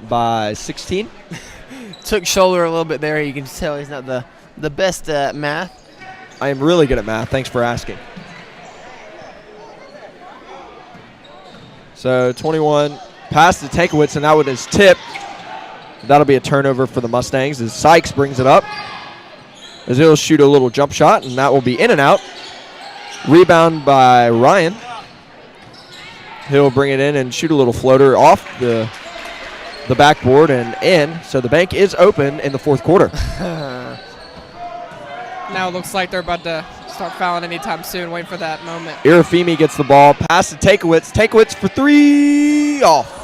by 16. Took shoulder a little bit there. You can tell he's not the best at math. I am really good at math. Thanks for asking. So 21 pass to Tankowitz, and that one is tipped. That'll be a turnover for the Mustangs as Sykes brings it up, as he'll shoot a little jump shot, and that will be in and out. Rebound by Ryan. He'll bring it in and shoot a little floater off the the backboard and in. So the bank is open in the fourth quarter. Now it looks like they're about to start fouling anytime soon. Waiting for that moment. Irafimi gets the ball. Pass to Takewitz. Takewitz for three. Off.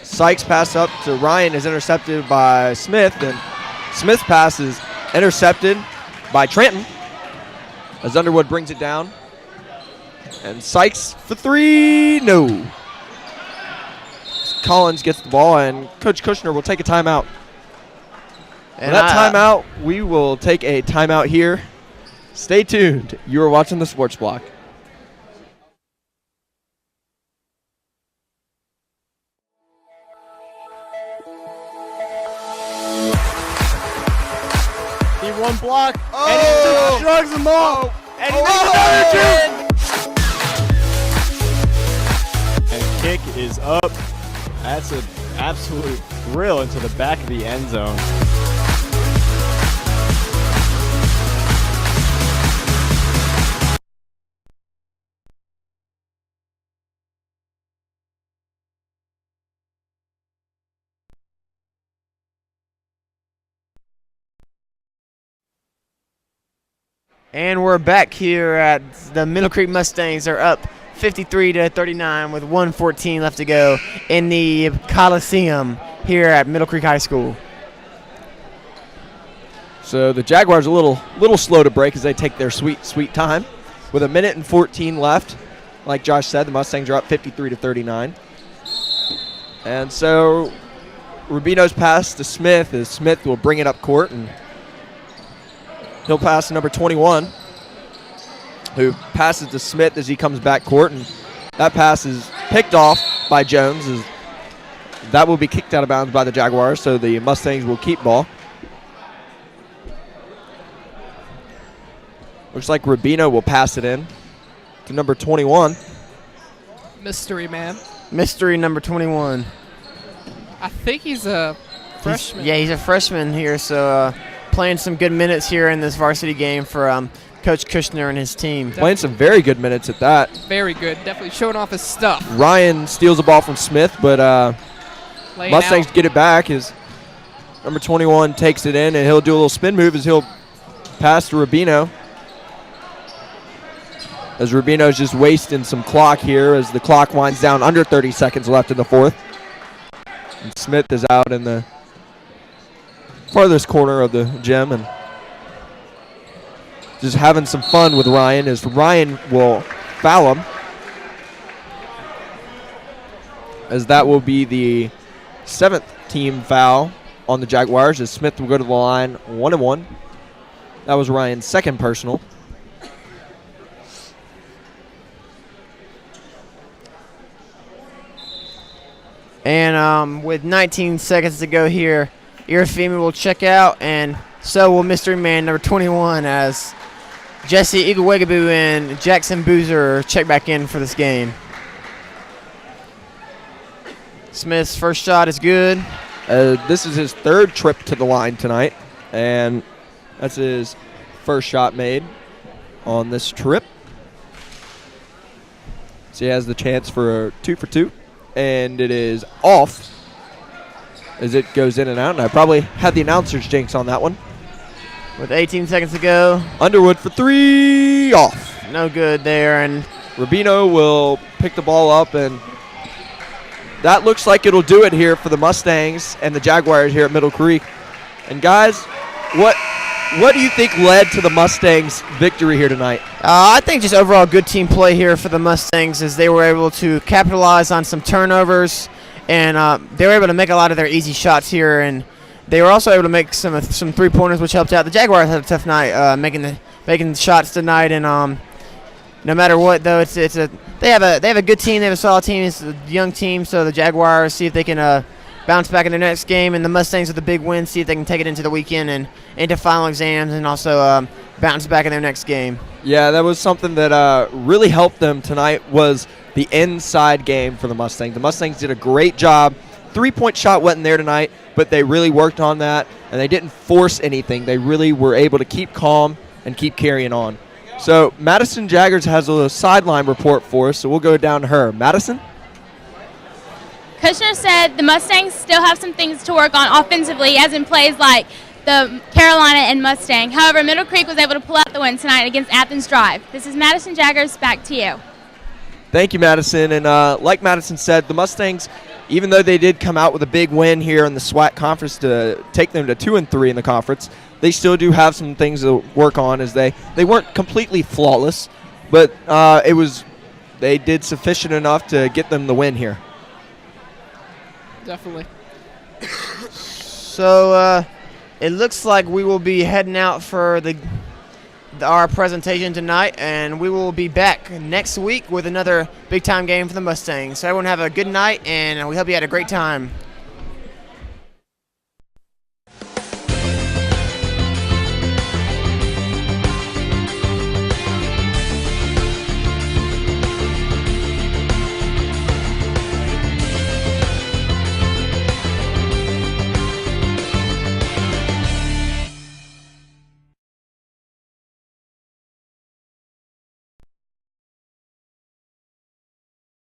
Sykes' pass up to Ryan is intercepted by Smith, and Smith's pass is intercepted by Trenton as Underwood brings it down. And Sykes for three. No. Collins gets the ball, and Coach Kushner will take a timeout. And that timeout, we will take a timeout here. Stay tuned. You are watching the Sports Block. He one block, and he just shrugs them off, and he makes another two. And kick is up. That's an absolute drill into the back of the end zone. And we're back here at the Middle Creek Mustangs. They're up 53-39 with 1:14 left to go in the Coliseum here at Middle Creek High School. So the Jaguars a little slow to break as they take their sweet time. With a minute and 14 left, like Josh said, the Mustangs are up 53-39. And so Rubino's pass to Smith as Smith will bring it up court, and he'll pass to number 21, who passes to Smith as he comes back court, and that pass is picked off by Jones. As that will be kicked out of bounds by the Jaguars, so the Mustangs will keep ball. Looks like Rubino will pass it in to number 21. Mystery man. Mystery number 21. I think he's a freshman. He's a freshman here, so playing some good minutes here in this varsity game for Coach Kushner and his team. Playing some very good minutes at that. Very good. Definitely showing off his stuff. Ryan steals the ball from Smith, but Mustangs get it back as number 21 takes it in, and he'll do a little spin move as he'll pass to Rubino. As Rubino's just wasting some clock here as the clock winds down under 30 seconds left in the fourth. And Smith is out in the farthest corner of the gym and just having some fun with Ryan as Ryan will foul him. As that will be the 7th team foul on the Jaguars as Smith will go to the line 1-1. That was Ryan's second personal. And with 19 seconds to go here, Irafimi will check out, and so will mystery man number 21 as Jesse Igawegaboo and Jackson Boozer check back in for this game. Smith's first shot is good. This is his third trip to the line tonight, and that's his first shot made on this trip. So he has the chance for a 2 for 2. And it is off as it goes in and out. And I probably had the announcer's jinx on that one. With 18 seconds to go. Underwood for three, off. No good there. And Rubino will pick the ball up, and that looks like it'll do it here for the Mustangs and the Jaguars here at Middle Creek. And guys, what do you think led to the Mustangs' victory here tonight? I think just overall good team play here for the Mustangs as they were able to capitalize on some turnovers, and they were able to make a lot of their easy shots here, and they were also able to make some three-pointers, which helped out. The Jaguars had a tough night making shots tonight, and no matter what, though, they have a good team. They have a solid team. It's a young team, so the Jaguars see if they can bounce back in their next game, and the Mustangs with a big win, see if they can take it into the weekend and into final exams, and also bounce back in their next game. Yeah, that was something that really helped them tonight was the inside game for the Mustangs. The Mustangs did a great job. 3-point shot wasn't there tonight, but they really worked on that, and they didn't force anything. They really were able to keep calm and keep carrying on. So Madison Jaggers has a sideline report for us, so we'll go down to her. Madison? Kushner said the Mustangs still have some things to work on offensively, as in plays like the Carolina and Mustang. However, Middle Creek was able to pull out the win tonight against Athens Drive. This is Madison Jaggers, back to you. Thank you, Madison. And like Madison said, the Mustangs, even though they did come out with a big win here in the SWAC conference to take them to 2-3 in the conference, they still do have some things to work on, as they weren't completely flawless, but they did sufficient enough to get them the win here. Definitely. So it looks like we will be heading out for our presentation tonight, and we will be back next week with another big-time game for the Mustangs. So everyone have a good night, and we hope you had a great time.